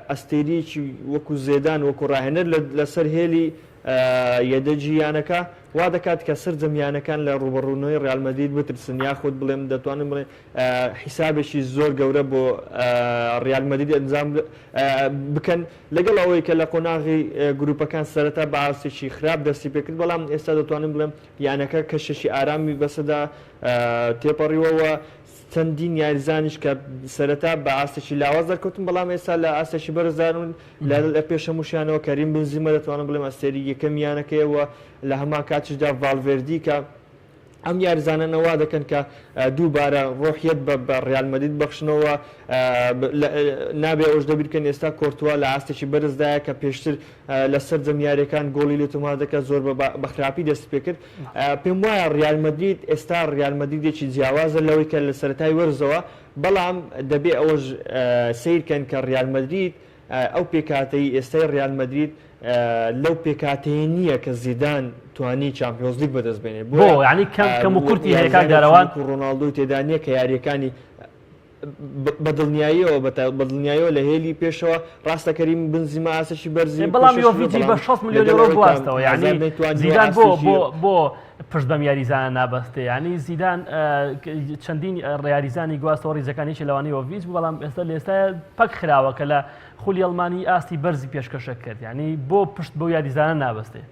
ئەستێریکی وەکو زێدان وەکو ڕاهێنەر لەسەر هێلی یەدەجی یانەکە وا دەکات کە سرجەم یانەکان لە ڕوبەڕوونەوەی ڕیال مەدرید بترسن یاخود بڵێم دەتوانم بڵێن حیسابێکی زۆر گەورە بۆ ڕیال مەدرید ئەنجام بکەن لەگەڵ ئەوەی کە لە قۆناغی گروپەکان سەرەتا بە ئاستێکی خراپ دەستی پێکرد بەڵام ئێستا دەتوانم بڵێم یانەکە کەشەشی ئارامی بەسەدا تێپەڕیوەوە چەندین یاریزانیش کە سەرەتا بە ئاستێکی لاواز دەرکەوتن بەڵام ئێستا لە ئاستێکی بەرزدارون لە پێشەموشیانەوە کەریم بنزیمە دەتوانم بڵێم ئەستێری یەکەم یانەکەیەوە لە هەمان کاتیشدا ڤالڤێردی کە ئەم یاریزانانەوا دەکەن کە دووبارە ڕۆحیەت بە ڕیال مەدرید بەخشنەوە نابێ ئەوش دەبیرکەن ئێستا کۆرتوا لە ئاستێکی بەرزدایە کە پێشتر لە سەرجەم یاریەکان گۆڵی لێ تۆمار دەکات زۆر بە خراپی دەست پێ کرد پێم وایە ڕیال مەدرید ئێستا ڕیال مەدریدێکی جیاوازە لەوەی کە لە سەرەتای وەرزەوە بەڵام دەبێ ئەوەش سیرکەن کە ڕیال مەدرید ئەو پێکاتەی ئێستای ڕیال مەدرید لەو پێکاتەیە نییە کە زیدان توانی چامپیۆنز لیگ بەدەست بێنێ بۆ یعنی کەم و کورتی هەیە کاگەڕەوان ڕۆناڵدۆ تێدا نییە کە یاریەکانی بەدڵنیاییەوە لە هێلی پێشەوە ڕاستەکەریم بنزیمە ئاسەشی بەرزی بەڵام یۆڤیچی بە 6 میلیۆن یورۆ گواستەوە یعنی زیدان بۆ پشت بەم یاریزانە نابەستێ ینی زیدان چەندین ڕیاریزانی گواستەوە ڕیزەکانیشی لەوانی یۆڤیچ بەڵام ئێستا لە ئێستا پەک خراوە کە لە خولی ئەڵمانی ئاستی بەرزی پێشکەشە کرد ینی بۆ پشت بۆ یاریزانە نابەستێ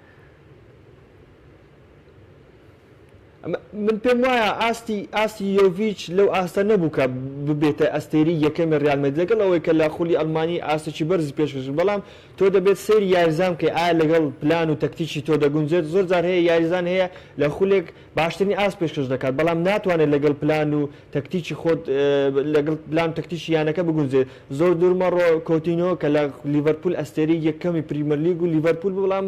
من پێم وایە ئاستی یۆڤیچ لەو ئاستە نەبوو کە ببێتە ئەستێری یەکەمی ڕیال مەدرید لەگەڵ ئەوەی کە لە خولی ئەڵمانی ئاستێکی بەرزی پێشکەش بەڵام تۆ دەبێت سەیری یاریزان کە ئایا لەگەڵ پلان و تەکتیکی تۆ دەگونجێت زۆر جار هەیە یاریزان هەیە لە خولێک باشترین ئاست پێشکەش دەکات بەڵام ناتوانێت لەگەڵ پلان و تەکتیکی خۆت لەگەڵ پلان و تەکتیکی یانەکە بگونجێت زۆر دوورمەڕۆ کۆتینۆ کە لە لیڤەرپول ئەستێری یەکەمی پریمەر لیگ و لیڤەرپول بەڵام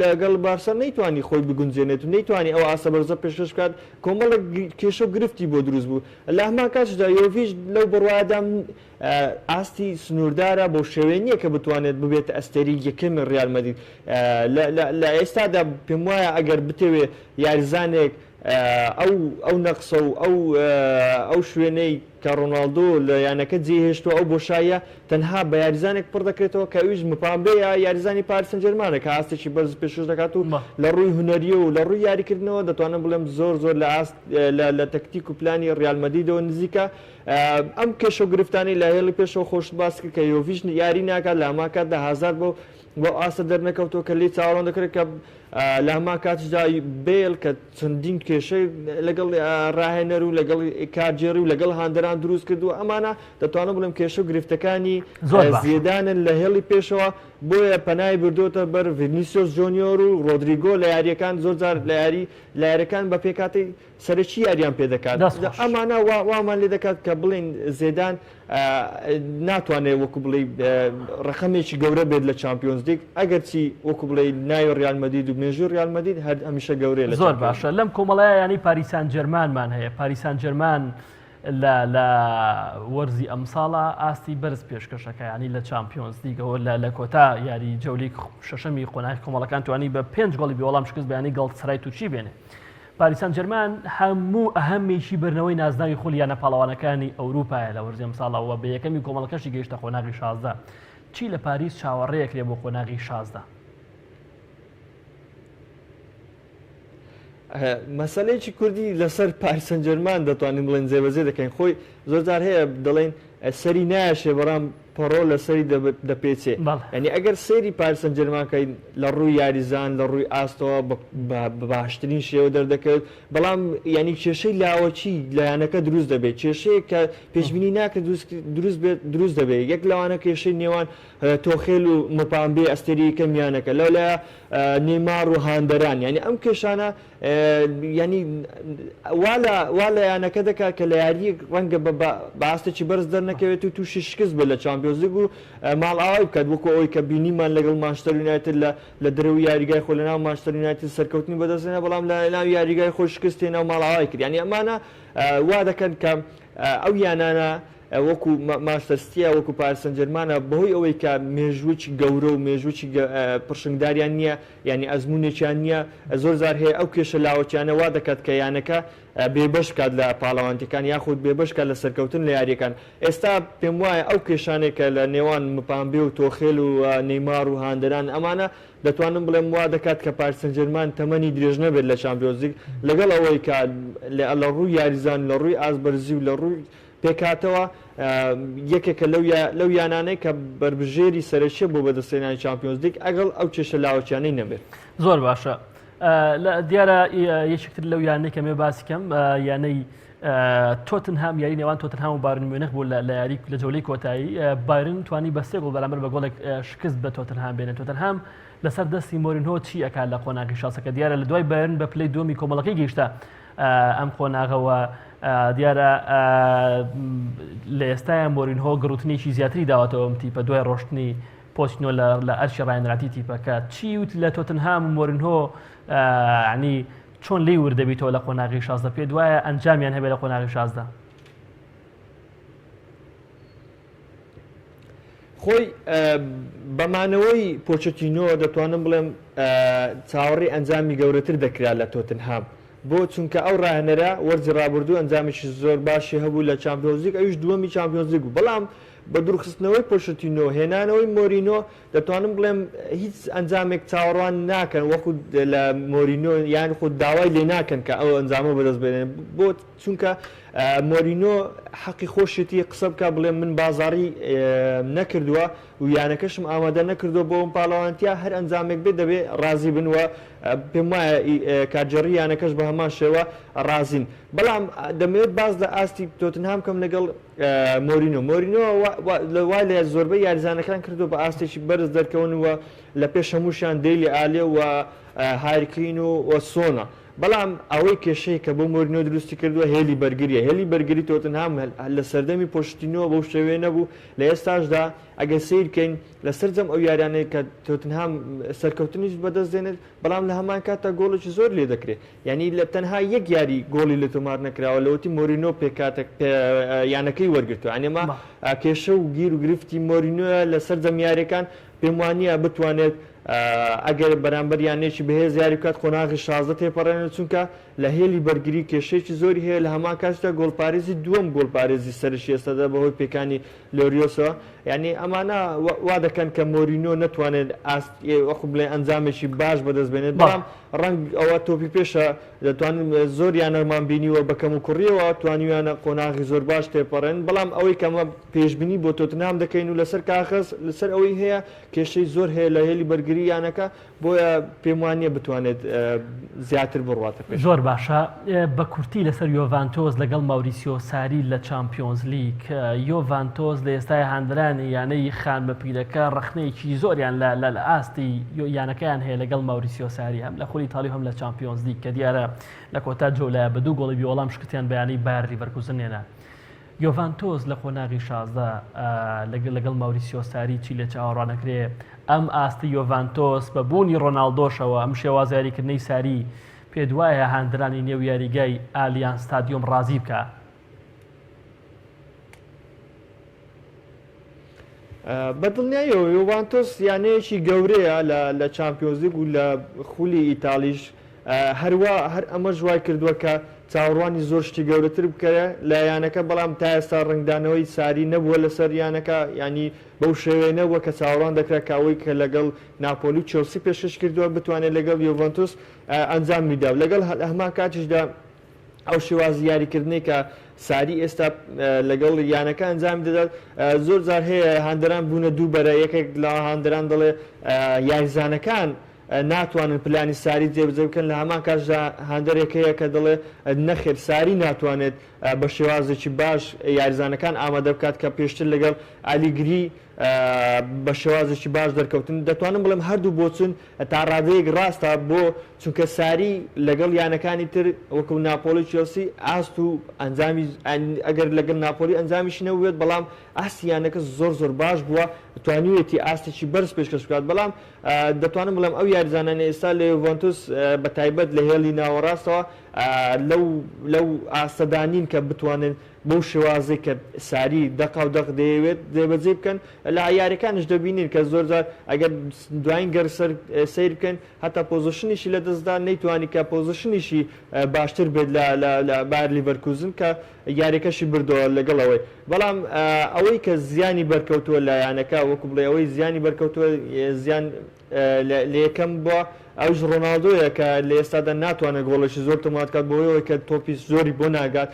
لەگەڵ بارسا نەیتوانی خۆی بگونجێنێت و نەیتوانی ئەو ئاسە بەرزە پێشکەش بکات کۆمەڵە کێشە گرفتی بۆ دروست بوو لە هەمان کاتشدا یۆڤیچ لەو بڕوایەدا ئاستی سنووردارە بۆ شێوەیە نییە کە بتوانێت ببێت ئەستێری یەکەمی ڕیال مەدرید لە ئێستادا پێم وایە ئەگەر بتەوێ یاریزانێک ئەو نەقسە و ئەو شوێنەی کە ڕۆناڵدۆ لە یانەکە جێهێشتووە ئەو بۆشایە تەنها بە یاریزانێک پڕ دەکرێتەوە کە ئەویش مپامبەیە یاریزانی پاریس سەن ژەرمانە کە ئاستێکی بەرز پێشکەش دەکات و لە ڕووی هونەریە و لە ڕووی یاریکردنەوە دەتوانم بڵێم زۆر لە ئاست لە تەکتیک و پلانی ڕیال مەدریدەوە نزیکە ئەم کێشە و گرفتانی لە هێڵی پێشەوە خۆش باس کرد کە یۆڤیچ یاری ناکات لە هەمان کاتدا هازارد بۆ ئاستە دەرنەکەوتەوە کە لێی چاوەڕوان دەکرێت کە لە هەمان کاتشدا بێل کە چەندین کێشەی لەگەڵ ڕاهێنەر و لەگەڵ کارجێڕی و لەگەڵ هاندەران دروست کردو ئەمانە دەتوانم بڵێم کێشە و گرفتەکانی زیێدانن لە هێڵی پێشەوە بۆیە پەنای بردوتە بەر ڤینیسیۆس جۆنیۆر و ڕۆدریگۆ لە یاریەکان زۆرجار لە یاریەکان بە پێکاتی سەرەکی یاریان پێ دەکات ئەمانە وامان لێ دەکات کە بڵین زێدان ناتوانێت وەکو بڵێ ڕقەمێکی گەورە بێت لە چامپیۆنز لیگ ئەگەرچی وەکو بڵێ ناوی ڕیال مەدرید و مێژووی ڕیال مەدرید هەر هەمیشە گەورەیە لە زۆر باشە لەم کۆمەڵایە ینی پاریس سان ژەرمانمان هەیە پاریس سان ژەرمان لە وەرزی ئەمساڵە ئاستی بەرز پێشکەشەکە ینی لە چامپیۆنز لیگەوە لە کۆتا یاری جەولی شەشەمی قۆناغی کۆمەڵەکان توانی بە 5 گۆڵی بێوەڵام شکست بەیانی گەڵتسەرای تووچی بێنێ پاریس سان ژەرمان هەموو ئەهەمێکی بەرنەوەی نازناوی خولیانە پاڵەوانەکانی ئەوروپایە لە وەرزی ئەمساڵەوە بە یەکەمی کۆمەڵەکەشی گەیشتە قۆناغی 16 چی لە پاریس چاوەڕێیەک لێ بۆ قۆناغی 16 مەسەلەیەکی کوردی لەسەر پاریس سەن ژەرمان دەتوانین بڵێن جێبەجێ دەکەین خۆی زۆرجار هەیە دەڵێن سەری نایشێ بەڕام پەڕۆ لە سەری دەپێچێ ینی ئەگەر سەیری پاریس سەن ژەرمانکەین لە ڕووی یاریزان لە ڕووی ئاستەوە باشترین شێوە دەردەکەوێت بەڵام ینی کێشەی لاوەچی لایەنەکە دروست دەبێت کێشەیە کە پێشبینی ناکرێت دروست دەبێت یەک لەوانە کێشەی نێوان تۆخێل و مپامبێ ئەستێری یەکەمیانەکە لەولایە نێمار و هاندەران ینی ئەم کێشانە ینی وا لە یانەکە دەکات کە لە یاری ڕەنگە بەئاستێکی بەرز دەرنەکەوێت و تووشی شکست بێت لە چامپیۆنز لیگ و ماڵ ئاوای بکات وەکو ئەوەی کە بینیمان لەگەڵ مانچستەر یونایتد لە دەرەوەی یاریگای خۆ لەناو مانچستەر یونایتد سەرکەوتنی بەدەستێنە بەڵام لە ناو یاریگای خۆ شکست هێنا و ماڵ ئاوای کرد ینی ئەمانە وا دەکەن کە ئەو یانانە وەکو ماشتەستیە وەکو پارسەن جەرمانە بەهۆی ئەوەی کە مێژووی گەورە و مێژووی پرشنگداریان نییە ینی ئەزمونێکیان نییە زۆر زار هەیە ئەو کێشە لاوەکیانە وا دەکات کە یانەکە بێبەش کات لە پاڵەوانتەکان یاخود بێبەشکە لە سەرکەوتن لە یاریەکان ئێستا پێم وایە ئەو کێشانێکە لە نێوان مپامبێ و تۆخێل و نەیمار و هاندەران ئەمانە دەتوانم بڵێم وا دەکات کە پارسەن جەرمان تەمەنی درێژ نەبێت لە چامپیۆنز لیگ لەگەڵ ئەوەی کە لە ڕووی یاریزان لە ڕووی ئازبەرزی و لە ڕووی پێکاتەوە یەکێکە لەو یانانەی کە بربژێری سەرچێ بۆ بەدەستێنانی چامپیۆنز لیگ ئەگەڵ ئەو کێشە لاوەکیانەی نەبێت. زۆر باشە. دیارە یەکێکتر لەو یانەی کە مێ باسیکەم یانەی تۆتنهام یاری نێوان تۆتنهام و بایرن میونخ بوو لە یاری لە جەولەی کۆتایی بایرن توانی بە 3 گۆڵ بەرامبەر بە گۆڵێک شکست بە تۆتنهام بێنێت. تۆتنهام لەسەر دەستی مۆرینهۆ چی ئەکات لە قۆناغی شاسەکە دیارە لە دوای بایرن بە پلەی دووەمی کۆمەڵەکەی گەیشتە ئەم قۆناغەوە دیارە لە ئێستاە مۆرینهۆ گڕوتنێکی زیاتری داواتەوە تیپە دوای ڕۆشتنی پۆستینۆ لە ئەرشی ڕایەنراتی تیپەکە چی وت لە تۆتنهام و مۆرینهۆ عنی چۆن لی وردەبییتەوە لە قۆناغی 16 پێ دوایە ئەنجامیان هەبێت لە قۆناغی 16 خۆی بەمانەوەی پۆچەتینۆ دەتوانم بڵێم چاوەڕێی ئەنجامی گەورەتر دەکرا لە تۆتنهام بۆ چونکە ئەو ڕاهێنەرە وەرزی ڕابردوو ئەنجامێکی زۆر باشی هەبوو لە چامپیۆنز لیگ ئەویش دووەمی چامپیۆنز لیگ بوو بەڵام بە دوورخستنەوەی پۆشتینۆ هێنانەوەی مۆرینۆ دەتوانم بڵێم هیچ ئەنجامێک چاوەڕوان ناکەن وەکو لە مۆرینۆ یان خود داوای لێ ناکەن کە ئەو ئەنجامە بەدەست بێنن بۆ چونکە مۆرینۆ حەقی خۆشێتی قسە بکە بڵێ من بازاڕی نەکردووە و یانەکەشم ئامادە نەکردووە بۆ ئەم پاڵەوانتیا هەر ئەنجامێک بێ دەبێ ڕازی بنوە پێم وایە کاتژێڕی یانەکەش بە هەمان شێوە ڕازین بەڵام دەمەوێت باز لە ئاستی تۆتنهام کەم لەگەڵ مۆرینۆ لە وای لە زۆربەی یاریزانەکان کردو بە ئاستێکی بەرز دەرکەونەوە لە پێش هەمووشیان دەیلی ئالێ و هاریکین و سۆنا بەڵام ئەوەی کێشەی کە بۆ مۆرینۆ دروستی کردووە هێلی بەرگریە هێلی بەرگری تۆتنهام لە سەردەمی پۆشتینۆ بەو شێوەیە نەبوو لە ئێستاشدا ئەگەر سیر بکەین لەسەر جەم ئەو یاریانەی کە تۆتنهام سەرکەوتنیش بەدەست دێنێت بەڵام لە هەمان کاتە گۆڵێکی زۆر لێ دەکرێت یعنی لە تەنها یەک یاری گۆڵی لە تۆمار نەکراوە لەوەتی مۆرینۆ پێکاتێک یانەکەی وەرگرتووە ئەنێمە کێشە و گیر و گرفتی مۆرینۆە لەسەر جەم یاریەکان پێم وانە بتوانێت ئەگەر بەرامبەر یانێکی بەهێز یاری بکات قۆناغی 16 تێپەڕێنێت چونکە لە هێلی بەرگری کێشەیەکی زۆری هەیە لە هەمان کاتدا گۆڵپارێزی دووەم گۆڵپارێزی سەرشی ئێستادا بەهۆی پێکانی لۆریۆسەوە یعنی ئەمانە وا دەکەن کە مۆرینۆ نەتوانێت وەخو بڵێ ئەنجامێکی باش بەدەست بێنێت بەڵام ڕەنگ ئەوە تۆپی پێشە دەتوانین زۆر یانەرمان بینیوە بەکەم و کوڕیەوە توانیویانە قۆناغی زۆر باش تێپەڕێن بەڵام ئەوەی کەمە پێشبینی بۆ تۆتنهام دەکەین و لەسەر کاغەز لەسەر ئەوەی هەیە کێشەی زۆر هەیە لە هێلی بەرگری یانەکە بۆیە پێم وانە بتوانێت زیاتر بڕواتە پێش. زۆر باشە بە کورتی لەسەر یۆڤانتۆز لەگەڵ ماوریسیۆ ساری لە چامپیۆنز لیگ یۆڤانتۆز لە ئێستای هاندرانی یانەی خانمەپیرەکە ڕخنەیەکی زۆریان لە ئاستی یانەکەیان هەیە لەگەڵ ماوریسیۆ ساری هەم لە خۆی ئیتالی هەم لە چامپیۆنز لیگ کە دیارە لە کۆتا جۆلایە بە 2 گۆڵی بێوەڵام شکستیان بەیانی بایر لیڤەرکوزن هێنا. یۆڤانتۆز لە قۆناغی 16 لەگەڵ ماوریسیۆ ساری چی لە چاوەڕوانەکرێ ئەم ئاستی یۆڤانتۆس بە بوونی ڕۆناڵدۆشەوە ئەم شێواز یاریکردنەی ساری پێ دوایە هاندرانی نێو یاریگای ئالیان ستادیۆم ڕازی بکە. بەدڵنیایەوە یۆڤانتۆس یانەیەکی گەورەیە لە چامپیۆنز لیگ و لە خولی ئیتالیش هەروە هەر ئەمە ژوای کردووە کە چاوەڕوانی زۆر شتی گەورەتر بکەرە لە یانەکە بەڵام تا ئێستا ڕنگدانەوەی ساری نەبووە لەسەر یانەکە ینی بەو شێوەیە نەبووە کە چاوەڕوان دەکرا کاوەی کە لەگەڵ ناپۆلی و چێلسی پێشکەش کردووە بتوانێت لەگەڵ یۆڤانتۆس ئەنجام میدا لەگەڵ هەمان کاتیشدا ئەو شێوازی یاریکردنی کە ساری ئێستا لەگەڵ یانەکە ئەنجام دەدات زۆر جار هەیە هاندەران بوونە دوو بەرە یەکێک لە هاندەران دەڵێ یاریزانەکان ناتوانن پلانی ساری جێبەجێ بکەن لە هەمان کاتدا هاندەرێک هەیە کە دەڵێ نەخێر ساری ناتوانێت بە شێوازێکی باش یاریزانەکان ئامادە بکات کە پێشتر لەگەڵ ئالیگری بە شێوازێکی باش دەرکەوتن دەتوانم بڵێم هەردوو بۆچون تا ڕادەیەک ڕاستە بۆ چونکە ساری لەگەڵ یانەکانی تر وەکو ناپۆلی چێلسی ئاست و ئەنجامی ئەگەر لەگەڵ ناپۆلی ئەنجامیش نەوێت بەڵام ئاستی یانەکە زۆر باش بووە توانیوێتی ئاستێکی بەرز پێشکەش بکات بەڵام دەتوانم بڵێم ئەو یاریزانانە ئێستا لە یۆڤانتۆس بە تایبەت لە هێڵی ناوەڕاستەوە لەو ئاستەدانین کە بتوانن بەو شێوازەی کە ساری دەق و دەق دەیەوێت دێبەجێ بکەن لە عیارەکانش دەبینین کە زۆر جار ئەگەر دوایین گەر سیر بکەن هەتا پۆزیشنیشی لە دەستدا نەیتوانی کە پۆزیشنیشی باشتر بێت لە بایر لیڤەرکوزن کە یاریەکەشی بردەوە لەگەڵەوەی بەڵام ئەوەی کە زیانی بەرکەوتووە لایەنەکە وەکو بڵێ ئەوەی زیانی بەرکەوتووە زیان لە یەکەم بووە ئەوش ڕۆناڵدۆیە کە لە ئێستادا ناتوانێت گۆڵەشی زۆر تۆمات کات بۆەوەی کە تۆپی زۆری بۆ ناگات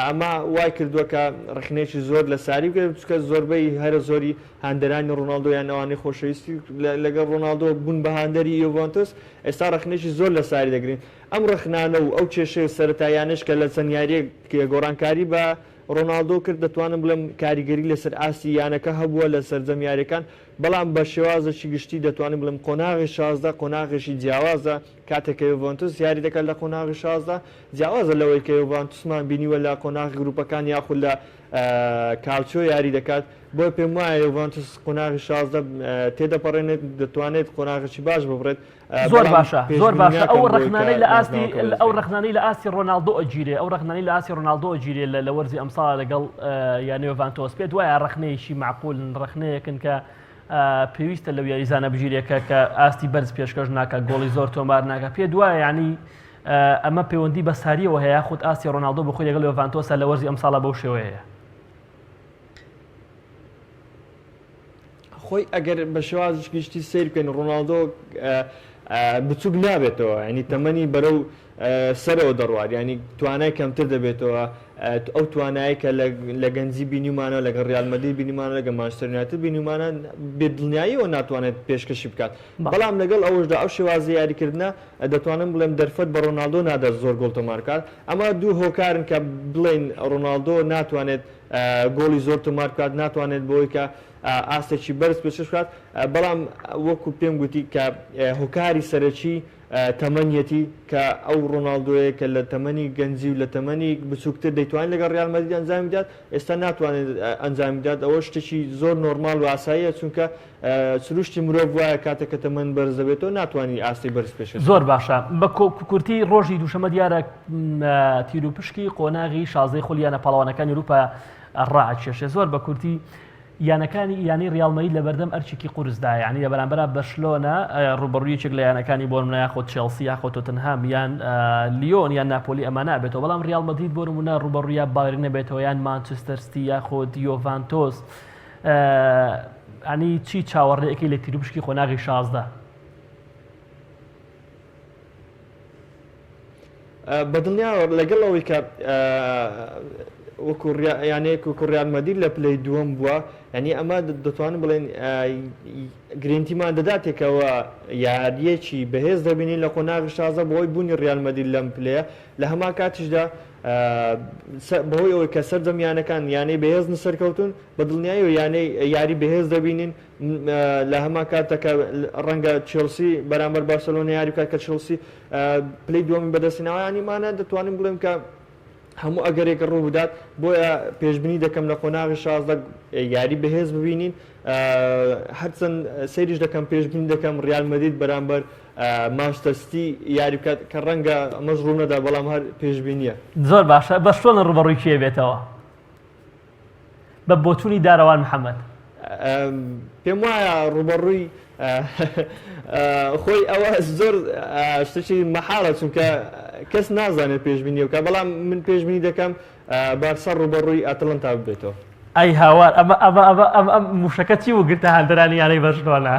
ئەمە وای کردووە کە ڕخنێکی زۆر لە ساری بکرێت چکە زۆربەی هەرە زۆری هاندەرانی ڕۆناڵدۆیان ئەوانەی خۆشەویستی لەگەڵ ڕۆناڵدۆ بوون بە هاندەری یوڤانتوس ئێستا ڕخنێکی زۆر لە ساری دەگرین ئەم ڕخنانە و ئەو کێشەی سەرەتایانش کە لە چەند یاریەک گۆڕانکاری بە ڕۆناڵدۆ کرد دەتوانم بڵێم کاریگەری لەسەر ئاستی یانەکە هەبووە لە سەرجەم یاریەکان بەڵام بە شێوازەشی گشتی دەتوانم بڵێم قۆناغی 16 قۆناغێکی جیاوازە کاتێککە یوڤانتوس یاری دەکات لە قۆناغی 16 جیاوازە لەوەی کە یوڤانتوسمان بینیوە لە قۆناغی گروپەکان یاخود لە کاڵچۆ یاری دەکات بۆ پێم وایە یوڤانتوس قۆناغی 16 تێدەپەڕێنێت دەتوانێت قۆناغێکی باش ببڕێت زۆر باشە زۆر باشە ئەو ڕخنانەی لە ئاستی ئەو ڕخنانەی لە ئاستی ڕۆناڵدۆ ئەگیرێ ئەو ڕخنانەی لە ئاستی ڕۆناڵدۆ ئەگیرێ لە وەرزی ئەمساڵ لەگەڵ یان یوڤانتۆس پێت وایە ڕخنەیەکی معقولن ڕخنەیەکن کە پێویستە لەو یاریزانە بژیرێکە کە ئاستی بەرز پێشکەش ناکە گۆڵی زۆر تۆمار ناکە پێ دوایە ینی ئەمە پەیوەندی بە ساریەوە هەیە خودت ئاستی ڕۆناڵدۆ بخۆی لەگەڵ یوڤانتۆسە لە وەرزی ئەمساڵە بەو شێوەیە خۆی ئەگەر بە شێوازش گشتی سیر بکەین ڕۆناڵدۆ بچووک نابێتەوە ینی تەمەنی بەرەو سەرەوە دەڕوات ینی توانای کەمتر دەبێتەوە ئەو توانایی کە لە گەنجی بینیمانە لەگە ڕیالمەدی بینیمانە لەگە مانچستەر یونایتد بینیمانە بێدڵنیاییەوە ناتوانێت پێشکەشی بکات بەڵام لەگەڵ ئەوەشدا ئەو شێوازی یاریکردنە دەتوانم بڵێم دەرفەت بە ڕۆناڵدۆ نادات زۆر گۆڵ تۆمارکات ئەمە دوو هۆکارن کە بڵێن ڕۆناڵدۆ ناتوانێت گۆڵی زۆر تۆمار بکات ناتوانێت بۆی کە ئاستێکی بەرز پێشش بکات بەڵام وەکو پێم گوتی کە هۆکاری سەرەکی تەمەنیەتی کە ئەو ڕۆناڵدۆیە کە لە تەمەنی گەنجی و لە تەمەنی بچووکتر دەیتوانین لەگەڵ ڕیالمەدرید ئەنجامی بدات ئێستا ناتوانێت ئەنجامی بدات ئەوە شتێکی زۆر نۆرمال و ئاساییە چونکە سروشتی مرۆڤ وایە کاتێک کە تەمەن بەرز دەبێتەوە ناتوانانی ئاستی بەرز پێش زۆر باشە بە کورتی ڕۆژی دووشەمە دیارە تیر و پشکی قۆناغی شازەی خۆلیانە پاڵەوانەکانی ئەوروپا ڕائکێشێ زۆر بە کورتی یانەکانی یانی ڕیالمەدرید لە بەردەم ئەرچێکی قورسدا یعنی لە بەرامبەر بەرشلۆنە ڕوبەڕوویەکێک لە یانەکانی بۆ نمونە یاخۆ چێلسی یاخۆ تۆتنهام یان لیۆن یان ناپۆلی ئەمە نابێتەوە بەڵام ڕیالمەدرید بۆ نمونە ڕوبەڕوویە بایرن نەبێتەوە یان مانچستەر سیتی یاخۆ یوڤانتۆس ئەنی چی چاوەڕێیەکەی لە تیر و پشکی قۆناغی 16 بەدڵنیاوە لەگەڵ ئەوەی کە یانەیەک وەکو ڕیالمەدرید لە پلەی دووەم بووە ینی ئەمە دەتوانن بڵێن گرنگتیمان دەداتێکەوە یاریەکی بەهێز دەبینین لە قۆناغی 16 بۆی بوونی ڕیالمەدرید لەم پلەیە لە هەمان کاتیشدا بەهۆی ئەوەی کە سەرجەمیانەکان یانەی بەهێزن سەرکەوتون بەدڵنیایی و یانەی یاری بەهێز دەبینین لە هەمان کاتەکە ڕەنگە چێلسی بەرامبەر بارسەلۆنە یاری بکات کە چێلسی پلەی دووەمی بەدەستێناوەیانیمانە دەتوانین بڵێم کە هەموو ئەگەرێکە ڕوو بدات بۆیە پێشبینی دەکەم لە قۆناغی 16 یاری بەهێز ببینین هەرچەند سەیریش دەکەم پێشبینی دەکەم ڕیالمەدرید بەرامبەر مانچستەر سیتی یاری بکات کە ڕەنگە ئەمەش ڕوو نەدا بەڵام هەر پێشبینیە زۆر باشە بە شۆنە ڕوبەڕووی کێ بێتەوە بە بۆچوونی داروان محەممەد پێم وایە ڕوبەڕووی خۆی ئەوە زۆر شتێکی مەحاڵە چونکە کەس نازانێت پێشبینی وکە بەڵام من پێشبینی دەکەم بارسا ڕوبەڕووی ئەتڵەنتا بێتەوە ئەی هاوار ئەمە موشەکە چی و گرتە هەندەرانی یانەی بەرشلۆنە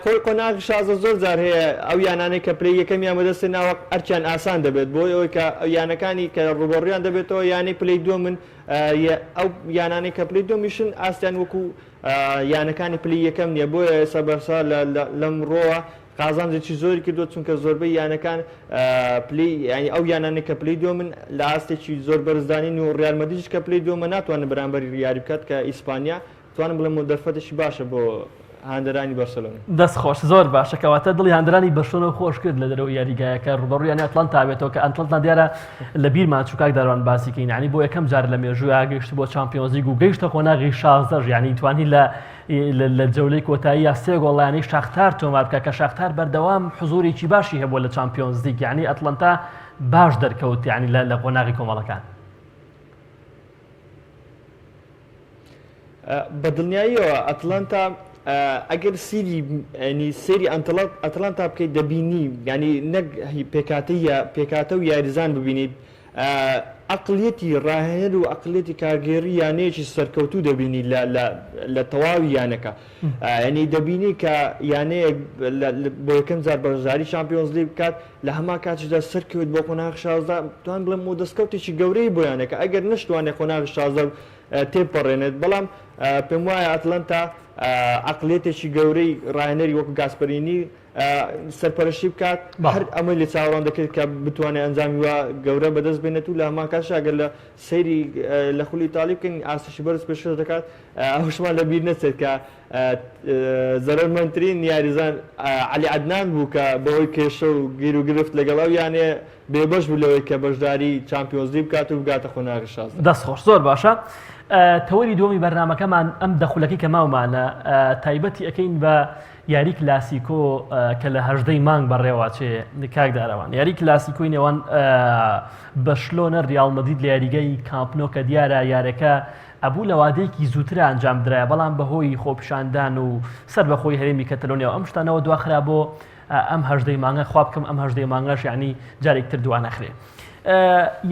خۆی قۆناغی 16 زۆر جار هەیە ئەو یانانەی کە پلەی یەکەمیان بەدەستی ناوە ئەرچیان ئاسان دەبێت بۆ ئەوەی کە یانەکانی کە ڕوبەڕوویان دەبێتەوە یانەی پلەی دووەمن ئەو یانانەی کە پلەی دووەمیشن ئاستیان وەکو یانەکانی پلەی یەکەم نییە بۆیە ئێستا بەرسا لەم ڕۆوە قازانجێکی زۆری کردووە چونکە زۆربەی یانەکان ینی ئەو یانانەی کە پلەی دووەمن لە ئاستێکی زۆر بەرزدانین و ڕیالمەدریدش کە پلەی دووەمە ناتوانێت بەرامبەری یاری بکات کە ئیسپانیا توانم بڵێم دەرفەتێکی باشە بۆ هاندەرانی بەرسەلۆنا. دەست خۆش زۆر باشە کەواتە دڵی هاندرانی بەشۆنە خۆش کرد لە دەرەوە یاریگایەکە ڕوبەڕوویانی ئەتلانتا بێتەوە کە ئەتلانتا دیارە لە بیرمان چووکاک داروان باسیکەین ینی بۆ یەکەم جار لە مێژووە گەیشت بۆ چامپیۆنز لیگ و گەیشتە قۆناغی 16 ینی توانی لە جەولەی کۆتاییە 3 گۆڵیانی شاختار تۆمار بکە کە شاختار بەردەوام حزورێکی باشی هەبووە لە چامپیۆنز لیگ ینی ئەتلانتا باش دەرکەوت ینی لە قۆناغی کۆمەڵەکان. بە دڵنیاییەوە ئەتلانتا ئەگەر سێری ئەتلانتا بکەیت دەبینی ینی نەک پێکاتە و یاریزان ببینیت ئەقلیەتی ڕاهێنەر و ئەقلیەتی کارگێڕی یانەیەکی سەرکەوتوو دەبینی لە تەواوی یانەکە ینی دەبینی کە یانەیەک بۆ یەکەم جار بەرزداری چامپیۆنز لیگ بکات لە هەما کاتیشدا سەرکەوت بۆ قۆناغی 16 توان بڵێم و دەستکەوتێکی گەورەی بۆ یانەکە ئەگەر نەشتوانێت قۆناغی 16 تێپەڕێنێت بەڵام پێم وایە ئەتلانتا عقلێتێکی گەورەی ڕاهێنەری وەکو گاسپەرینی سەرپەرشتی بکات هەر ئەمە لێ چاوەڕان دەکرێت کە بتوانێت ئەنجامی وە گەورە بەدەست بێنێت و لە هەمان کاتش ئەگەر لە سەیری لە خولی ئیتاڵی بکەین ئاسشی بەرز پێشکەش دەکات ئەوشمان لەبیر نەچێت کە زەرمەندترین یاریزان عەلی عەدنان بوو کە بەهۆی کێشە و گیر و گرفت لەگەڵ ئەو یانێ بێبەش بوو لەوەی کە بەشداری چامپیۆنز لیگ بکات و بگاتە قۆناغی 16. دەست خۆش زۆر باشە. تەوەری دووەمی بەرنامەکەمان ئەم دەخولەکەی کە ماومانە تایبەتی ئەەکەین بە یاری کلاسیکۆ کە لە هەژدەی مانگ بەڕێواچێ کاک داراوان یاری کلاسیکۆی نێوان بەشلۆنە ریال مەدرید لە یاریگەی کامپنۆ کە دیارە یارەکە ئەبوو لە وادەیەکی زووتر ئەنجام درایە بەڵام بەهۆی خۆپیشاندان و سەر بەخۆی هەرێمی کەتەلۆنیا و ئەم شتانەوە دواخرا بۆ ئەم هەژدەی مانگە خوا بکەم ئەم هەژدەی مانگەش یعنی جارێکتر دوانەخرێ.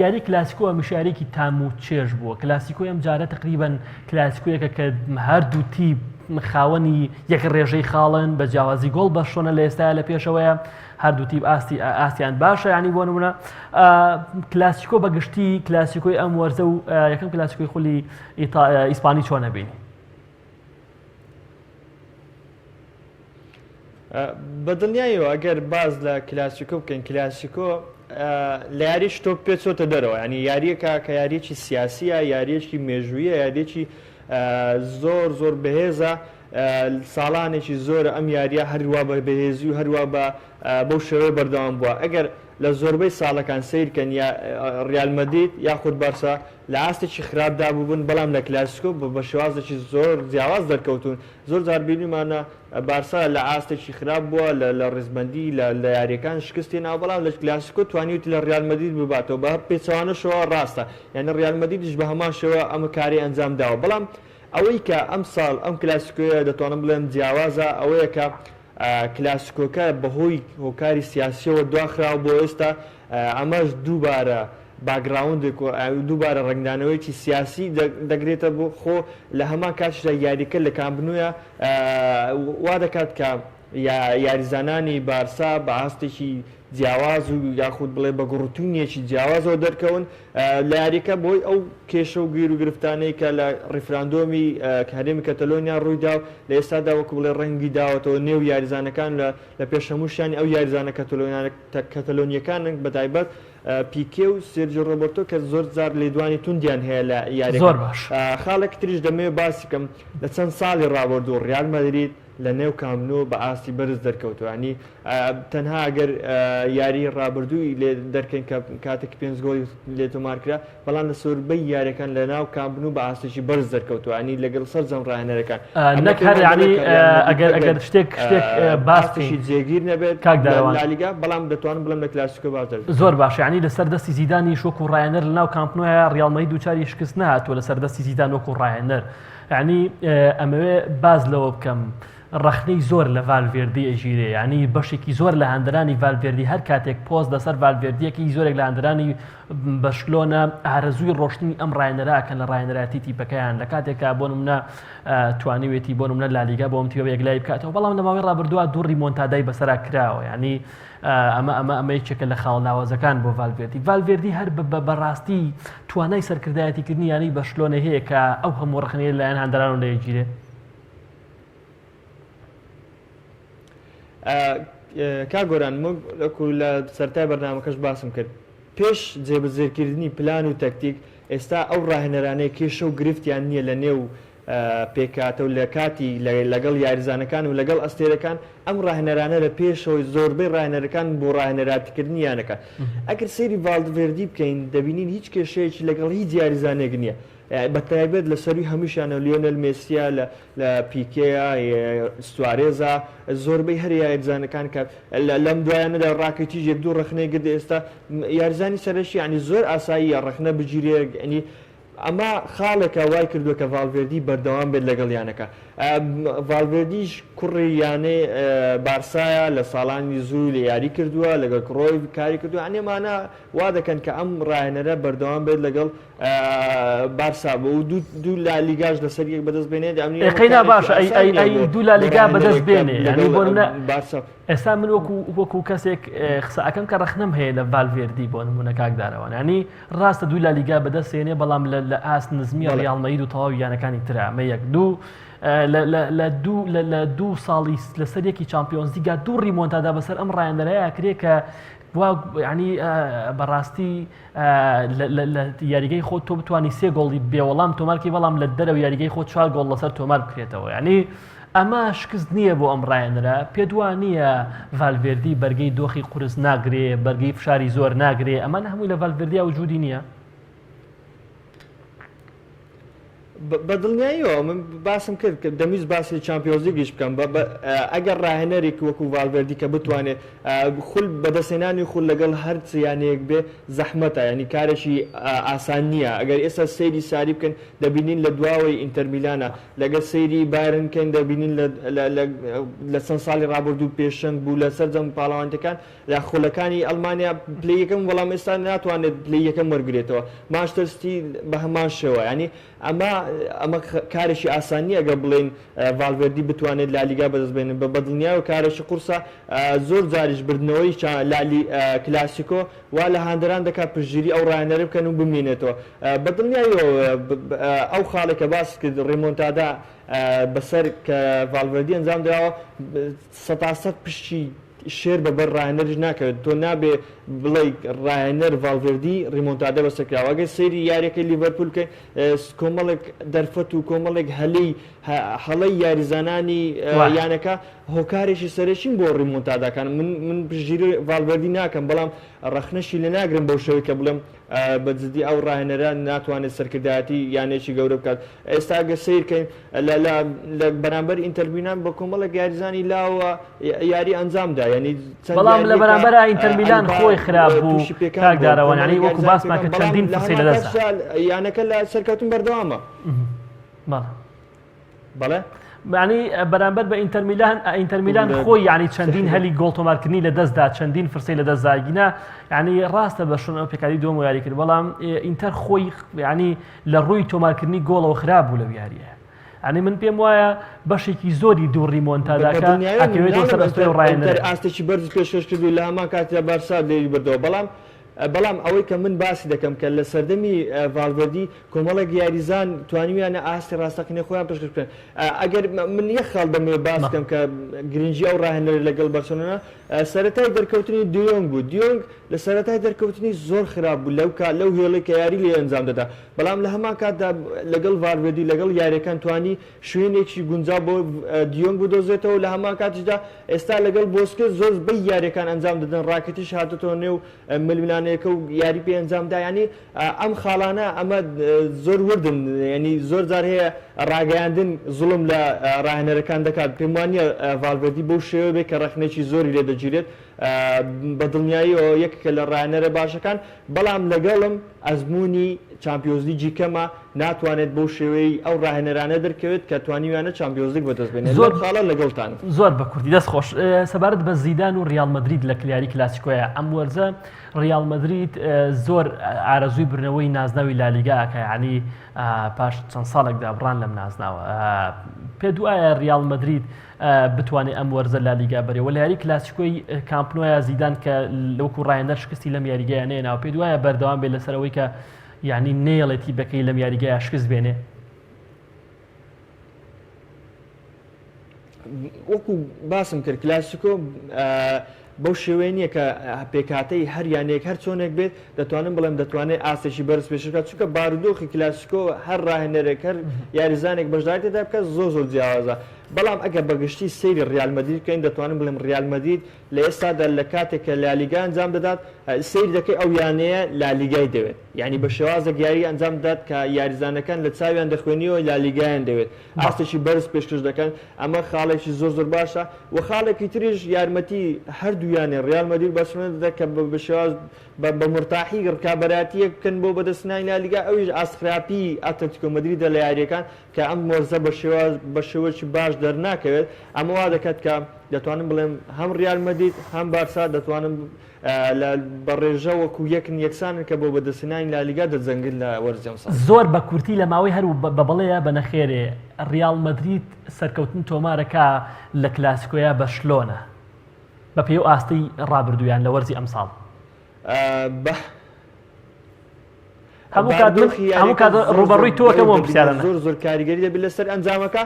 یاری کلاسیکۆ هەمیشارێکی تام و چێژ بووە کلاسیکۆی ئەم جارە تقریبەن کلاسیکۆیەکە کە هەردوو تیپ خاوەنی یەک ڕێژەی خاڵن بە جیاوازی گۆڵ بەشۆنە لە ئێستاە لە پێشەوەیە هەردوو تیپ ئاستیان باشە ینی بۆ نمونە کلاسیکۆ بەگشتی کلاسیکۆی ئەم وەرزە و یەکەم کلاسیکۆی خولی ئیسپانی چۆن نەبینی؟ بە دڵنیایەوە ئەگەر باز لە کلاسیکۆ بکەین کلاسیکۆ لە یاریش تۆ پێچۆتە دەرەوە ینی یاریەکە کە یاریەکی سیاسیە یاریەکی مێژوویە یاریەکی زۆر بەهێزە ساڵانێکی زۆر ئەم یاریە هەروە بە بەهێزی و هەروە بەو شێوەیە بەردەوام بووە ئەگەر لە زۆربەی ساڵەکان سیرکەن ریال مەدرید یاخود بارسا لە ئاستێکی خراپدا بووبن بەڵام لە کلاسیکۆ بە شێوازێکی زۆر جیاواز دەرکەوتون زۆر جار بینیمانە بارسا لە ئاستێکی خراپ بووە لە ڕێزبەندی لە یاریەکان شکستی ناو بەڵام لە کلاسیکۆ توانیوتی لە ریال مەدرید بباتەوە بە پێچەوانەشەوە ڕاستە یعنی ریال مەدریدش بە هەمان شێوە ئەمە کاری ئەنجام داوە بەڵام ئەوەی کە ئەم ساڵ ئەم کلاسیکۆیە دەتوانم بڵێم جیاوازە ئەوەیە کە کلاسیکۆکە بەهۆی هۆکاری سیاسیەوە دواخراوە بۆ ئێستا ئەمەش دووبارە باگراوندێک و دووبارە ڕنگدانەوەیکی سیاسی دەگرێتە بۆ خۆ لە هەمان کاتشدا یاریکە لە کامبنوویە وا دەکات کە یاریزانانی بارسا بە ئاستێکی جیاواز و یاخود بڵێ بە گڕوتونیەکی جیاوازەوە دەرکەون لە یاریکە بۆی ئەو کێشە و گیر و گرفتانەی کە لە ڕیفراندۆمی هەرێمی کەتەلۆنیا ڕوویدا و لە ئێستادا وەکو بڵێ ڕەنگی داوەتەوە نێو یاریزانەکان لە پێشەموشیانی ئەو یاریزانە کەتەلۆنیەکانن بەتایبەت پیکێ و سێرجیۆ ڕۆبەرتۆ کە زۆر جار لێدوانی توندیان هەیە لە یاریەکە زۆر باش خاڵێک تریش دەمەوێت باسی بکەم لە چەند ساڵی ڕابردوو ڕیال مەدرید لە نێو کامنۆ بە ئاستی بەرز دەرکەوتوە ینی تەنها ئەگەر یاری ڕابردووی لێ دەرکەین کە کاتێک 5 گۆڵی لێ تۆمارکرا بەڵام لە سۆربەی یاریەکان لە ناو کامبنوو بە ئاستێکی بەرز دەرکەوتوە ینی لەگەڵ سەر جەم ڕاهێنەرەکان نەک هەر ینی ئەگەر شتێک باستێکی جێگیر نەبێت لالیگا بەڵام دەتوانم بڵم لە کلاسیکۆ باشتر زۆر باش ینی لەسەر دەستی زیدانی شۆک و ڕاهێنەر لە ناو کامپنۆیە ریال مەدرید دووچاری شکست نهاتووە لەسەر دەستی زیدان وەکو ڕاهێنەر ینی ئەمەوێ باز لەوە بکەم ڕخنەی زۆر لە ڤالڤێردی ئەژیرێ ینی بەشێکی زۆر لە هەندرانی ڤالڤێردی هەر کاتێک پۆست لەسەر ڤالڤێردیەکی زۆرێک لە هەندرانی بەشلۆنە ئارەزووی ڕۆشتنی ئەم ڕاهێنەراکەن لە ڕاهێنەراتی تیپەکەیان لە کاتێکا بۆ نمونە توانیوێتی بۆ نمونە لالیگا بۆ ئەم تیۆ یەکلای بکاتەوە بەڵام لە ماوەی ڕابردووە دوو ریمۆنتادای بەسەرا کراوە ینی ئەمە یەکێکە لە خاڵ ناوازەکان بۆ ڤالڤێردی هەر بەڕاستی توانای سەرکردایەتیکردنی ینی بەشلۆنە هەیە کە ئەو هەموو ڕخنەیە لایەن هەندران لەیەگیرێ کاگۆران لە سەرتای بەرنامەکەش باسم کرد پێش جێبەجێکردنی پلان و تەکتیک ئێستا ئەو ڕاهێنەرانەی کێشە و گرفتیان نییە لە نێو پێکاتە و لە کاتی لەگەڵ یاریزانەکان و لەگەڵ ئەستێرەکان ئەم ڕاهێنەرانە لە پێشەوەی زۆربەی ڕاهێنەرەکان بۆ ڕاهێنەراتیکردنیانەکە. ئەگەر سەیری ڤالڤێردی بکەین دەبینین هیچ کێشەیەکی لەگەڵ هیچ یاریزانێک نییە، بەتایبەت لە سەروی هەمووشیانە لیۆنەل مێسیە لە پیکەیە سوارێزا زۆربەی هەر یاریزانەکان کە لەم دوایانەدا ڕاکەتی ژێک دوو ڕخنەی گرت ئێستا یاریزانی سەرشی ینی زۆر ئاسایی ڕخنە بگیرێ ینی ئەمە خاڵێکە وای کردووە کە ڤالڤێردی بەردەوام بێت لەگەڵیانەکە. ڤالڤێردیش کوڕی یانێ بارسایە لە ساڵانی زوو لە یاری کردووە لەگەڵ کڕۆی کاری کردو ئەنێمانە وا دەکەن کە ئەم ڕاهێنەرە بەردەوام بێت لەگەڵ بارسا بۆ و دوو لالیگاش لەسەر یەک بەدەست بێنێت ئەقینا باشە ئەی دوو لالیگا بەدەست بێنێ ینی بۆ ئێستا من وەکو کەسێک قسەکەم کە ڕخنم هەیە لە ڤالڤێردی بۆ نمونە کاکدارەوە ینی ڕاستە دوو لالیگا بەدەستێنێ بەڵام لە ئاست نزمی ڕیال مەدرید و تەواوی یانەکانی ترە ئەمە یەک دوو لە دوو ساڵی لەسەر یەکی چامپیۆنز لیگا دوو ڕیمۆنتادا بەسەر ئەم ڕایەندەرەیە کرێ کە ینی بەڕاستی لە یاریگەی خۆت تۆ بتوانانی سێ گۆڵی بێوەڵام تۆمارکی بەڵام لە دەرەوە یاریگەی خۆت 4 گۆڵ لەسەر تۆمار بکرێتەوە. ینی ئەمە شکست نییە بۆ ئەم ڕایەنەرە پێ دوان نییە ڤالڤێردی بەرگەی دۆخی قورس ناگرێ بەرگەی فشاری زۆر ناگرێ ئەمانە هەمووی لە ڤالڤێردیا وجودی نییە. بەدڵنیاییەوە من باسم کرد کە دەمیست باسی چامپیۆنز لیگیش بکەم ئەگەر ڕاهێنەرێک وەکو ڤالڤێردی کە بتوانێت خول بەدەستێنانی خول لەگەڵ هەر چیانەیەک بێ زەحمەتە ینی کارێکی ئاسان نییە. ئەگەر ئێستا سەیری ساری بکەن دەبینین لە دواوەی ئینتەر میلانە لەگەر سەیری بایرن کەن دەبینین لە چەند ساڵی ڕابردوو پێشنگ بوو لەسەر جەم پاڵەوانتەکان لە خولەکانی ئەڵمانیا پلەی یەکەم وەڵام ئێستا ناتوانێت پلەی یەکەم وەرگێتەوە مانچستەر سیتی بە هەمان شێوە. ینی ئەمە کارێکی ئاسانی ئەگە بڵێن ڤالڤێردی بتوانێت لالیگا بەدەستبێنن بەدڵنیایە و کارێکی قورسە زۆر جاریش بردنەوەی لالی کلاسیکۆ وا لە هاندەران دەکات پشتگیری ئەو ڕاهێنەرە بکەن و بمێنێتەوە. بەدڵنیایەوە ئەو خاڵێکە باس کرد ڕێمۆنتادا بەسەر کە ڤالڤێردی ئەنجام دراوە 100% پشتی شێر بەبەر ڕاهێنەرش ناکەوێت تۆ نابێ بڵێ ڕاهێنەر ڤالڤێردی ڕیمۆنتادە بەسەرکراوە. ئەگەر سەیری یاریەکەی لیڤەرپول کە کۆمەڵێک دەرفەت و کۆمەڵێک هەڵەی یاریزانانی یانەکە هۆکارێکی سەرەکین بۆ ڕیمۆنتادەکان من پشتگیری ڤالڤێردی ناکەم بەڵام ڕەخنەشی لە ناگرم بەو شێوەیە کە بڵێم بەجددی ئەو ڕاهێنەرە ناتوانێت سەرکردایەتی یانێکی گەورە بکات. ئێستا ئەگەر سیرکەین لە بەرامبەر ئینتەر میلان بە کۆمەڵێک یاریزانی لاوە یاری ئەنجامدا ینی بەڵام لە بەرامبەر ئینتەر میلان خۆی خراپ بوو کاکدارەوە ینی وەکو باسمان کرد چەندین فەرسی لەدەستە یانەکە لە سەرکەوتن بەردەوامە. بەڵێ ینی بەرامبەر بە ئینتەر میلان خۆی ینی چەندین هەلی گۆڵ تۆمارکردنی لە دەستدا چەندین فرسی لە دەستداگینا ینی ڕاستە بە شوێنەوە پێکاری دووەم یاری کرد بەڵام ئینتەر خۆی ینی لە ڕووی تۆمارکردنی گۆڵەوە خراپ بوو لە یاریە. ینی من پێم وایە بەشێکی زۆری دوو ڕیمۆنتاداکە ئەکەوێتەوە سەر ئەستۆی ڕاهێنەر ئاستێکی بەرز پێشکەش کردو لە هەمان کاتیا بارسا لێی بردەوە. بەڵام ئەوەی کە من باسی دەکەم کە لە سەردەمی ڤالڤێردی کۆمەڵێک یاریزان توانیویانە ئاستی ڕاستەقینەی خۆیان پێشکەش بکەن. ئەگەر من یەک خاڵ دەمێ باس بکەم کە گرنگی ئەو ڕاهێنەر لەگەڵ بەرسەلۆنا سەرەتای دەرکەوتنی دیۆنگ بوو. دیۆنگ لە سەرەتای دەرکەوتنی زۆر خراپ بوو لەو هێڵەی کە یاری لێ ئەنجام دەدا بەڵام لە هەمان کاتدا لەگەڵ ڤالڤێردی لەگەڵ یاریەکان توانی شوێنێکی گونجاو بۆ دیۆنگ بدۆزێتەوە لە هەمان کاتیشدا ئێستا لەگەڵ بۆسکە زۆر بەی یاریەکان ئەنجام دەدەن ڕاکەتیش هاتێتەوە نێو ململانەیەکە و یاری پێ ئەنجامدا. ینی ئەم خاڵانە ئەمە زۆر وردن ینی زۆر جار هەیە ڕاگەیاندن زوڵم لە ڕاهێنەرەکان دەکات پێم وانییە ڤالڤێردی بەو شێوە بێ کە ڕەخنێکی زۆری لێ دەگیرێت بەدڵنیاییەوە یەکێکە لە ڕاهێنەرە باشەکان بەڵام لەگەڵم ئەزمموی چامپیۆنز لیگی کەمە ناتوانێت بەو شێوەی ئەو ڕاهێنەرانە دەرکەوێت کە توانیویانە چامپیۆنز لیگ بەدەستبێنێت. زۆر خاڵە لەگەڵتان زۆر بە کوردی دەست خۆش سەبارەت بە زیدان و ریال مەدرید لە کلیاری کلاسیکۆیە ئەم وەرزە ریال مەدرید زۆر ئارەزووی برنەوەی نازناوی لالیگاکە ینی پاش چەند ساڵێکدا بڕان لەم نازناوە پێ دوایە ریال مەدرید بتوانێت ئەم وەرزە لالیگا بەرێەوە لە یاری کلاسیکۆی کامپنۆیە زیدان کە لەوەکو ڕاهێنەر شکستی لەم یاریگەیە نێناوە پێ دوایە بەردەوام بێت لەسەرەوەی کە یعنی نێڵێتی بەکەی لەم یاریگەیە شکست بێنێ. وەکو باسم کرد کلاسیکۆ بەو شێوەیە نییە کە پێکاتەی هەر یانێک هەر چۆنێک بێت دەتوانم بڵێم دەتوانێت ئاستێکی بەرز پێشکات چونکە بارودۆخی کلاسیکۆ هەر ڕاهێنەرێک هەر یاریزانێک بەشداری تێدا بکات زۆر جیاوازە. بەڵام ئەگەر بەگشتی سەیری ڕیال مەدرید بکەین دەتوانم بڵێم ڕیال مەدرید لە ئێستادا لە کاتێک کە لالیگا ئەنجام دەدات سەیری دەکەی ئەو یانەیە لالیگای دەوێت، یعنی بە شێوازێک یاری ئەنجام دەدات کە یاریزانەکان لە چاویان دەخوێنیەوە لالیگایان دەوێت، ئاستێکی بەرز پێشکەش دەکەن. ئەمە خاڵێکی زۆر باشە و خاڵێکی تریش یارمەتی هەردوویانێ ڕیال مەدرید بەسمە دەدات کە بە شێواز بە مرتاحی ڕکابەراتیە بکەن بۆ بەدەستنانی لالیگا. ئەویش ئاسخراپی ئەتلتیکۆ مەدریدە لە یاریەکان کە ئەم مۆرزە بە شێوەیەکی باش دەرناکەوێت. ئەمە وا دەکات کە دەتوانم بڵێم هەم ڕیال مەدرید هەم بارسا دەتوانم بە ڕێژە وەکو یەکن یەکسانن کە بۆ بەدەستنانی لالیگا دەجەنگن لە وەرزی ئەم ساڵ. زۆر بە کورتی لە ماوەی هەر بە بەڵەیە بەنەخێرێ ڕیال مەدرید سەرکەوتن تۆمارەکە لە کلاسیکۆیە بە شلۆنە بە پێی و ئاستی ڕابردویان لە وەرزی ئەم ساڵ. هەموو کات ڕوبەڕووی تۆکەمەوە پرسیارە زۆر کاریگەری دەبێت لەسەر ئەنجامەکە.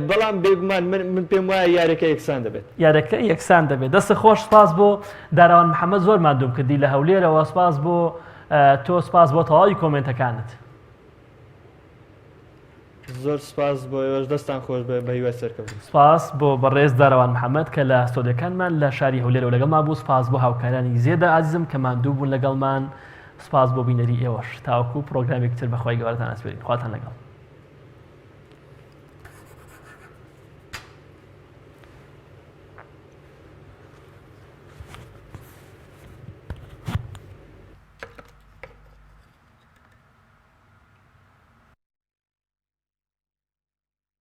بەڵام بێگومان من پێم وایە یارەکە یەکسان دەبێت، یارەکە یەکسان دەبێت. دەستە خۆش سپاس بۆ داراوان محەممەد زۆر مادوم کردی لە هەولێرەوە. سپاس بۆ تۆ، سپاس بۆ تەواوی کۆمنتەکانت. زۆر سپاس بۆ ئێوەش دەستان خۆش بە هیوای سەرکەوت. سپاس بۆ بەڕێز داراوان محەممەد کە لە ستۆدیەکانمان لە شاری هەولێرەوە لەگەڵمان بوو. سپاس بۆ هاوکارانی زێدە عەزیزم کە ماندوو بوون لەگەڵمان. سپاس بۆ بینەری ئێوەش. تاوەکو پرۆگرامێکی تر بەخوای گەورەتان ئەسپێرین. خواتان لەگەڵ.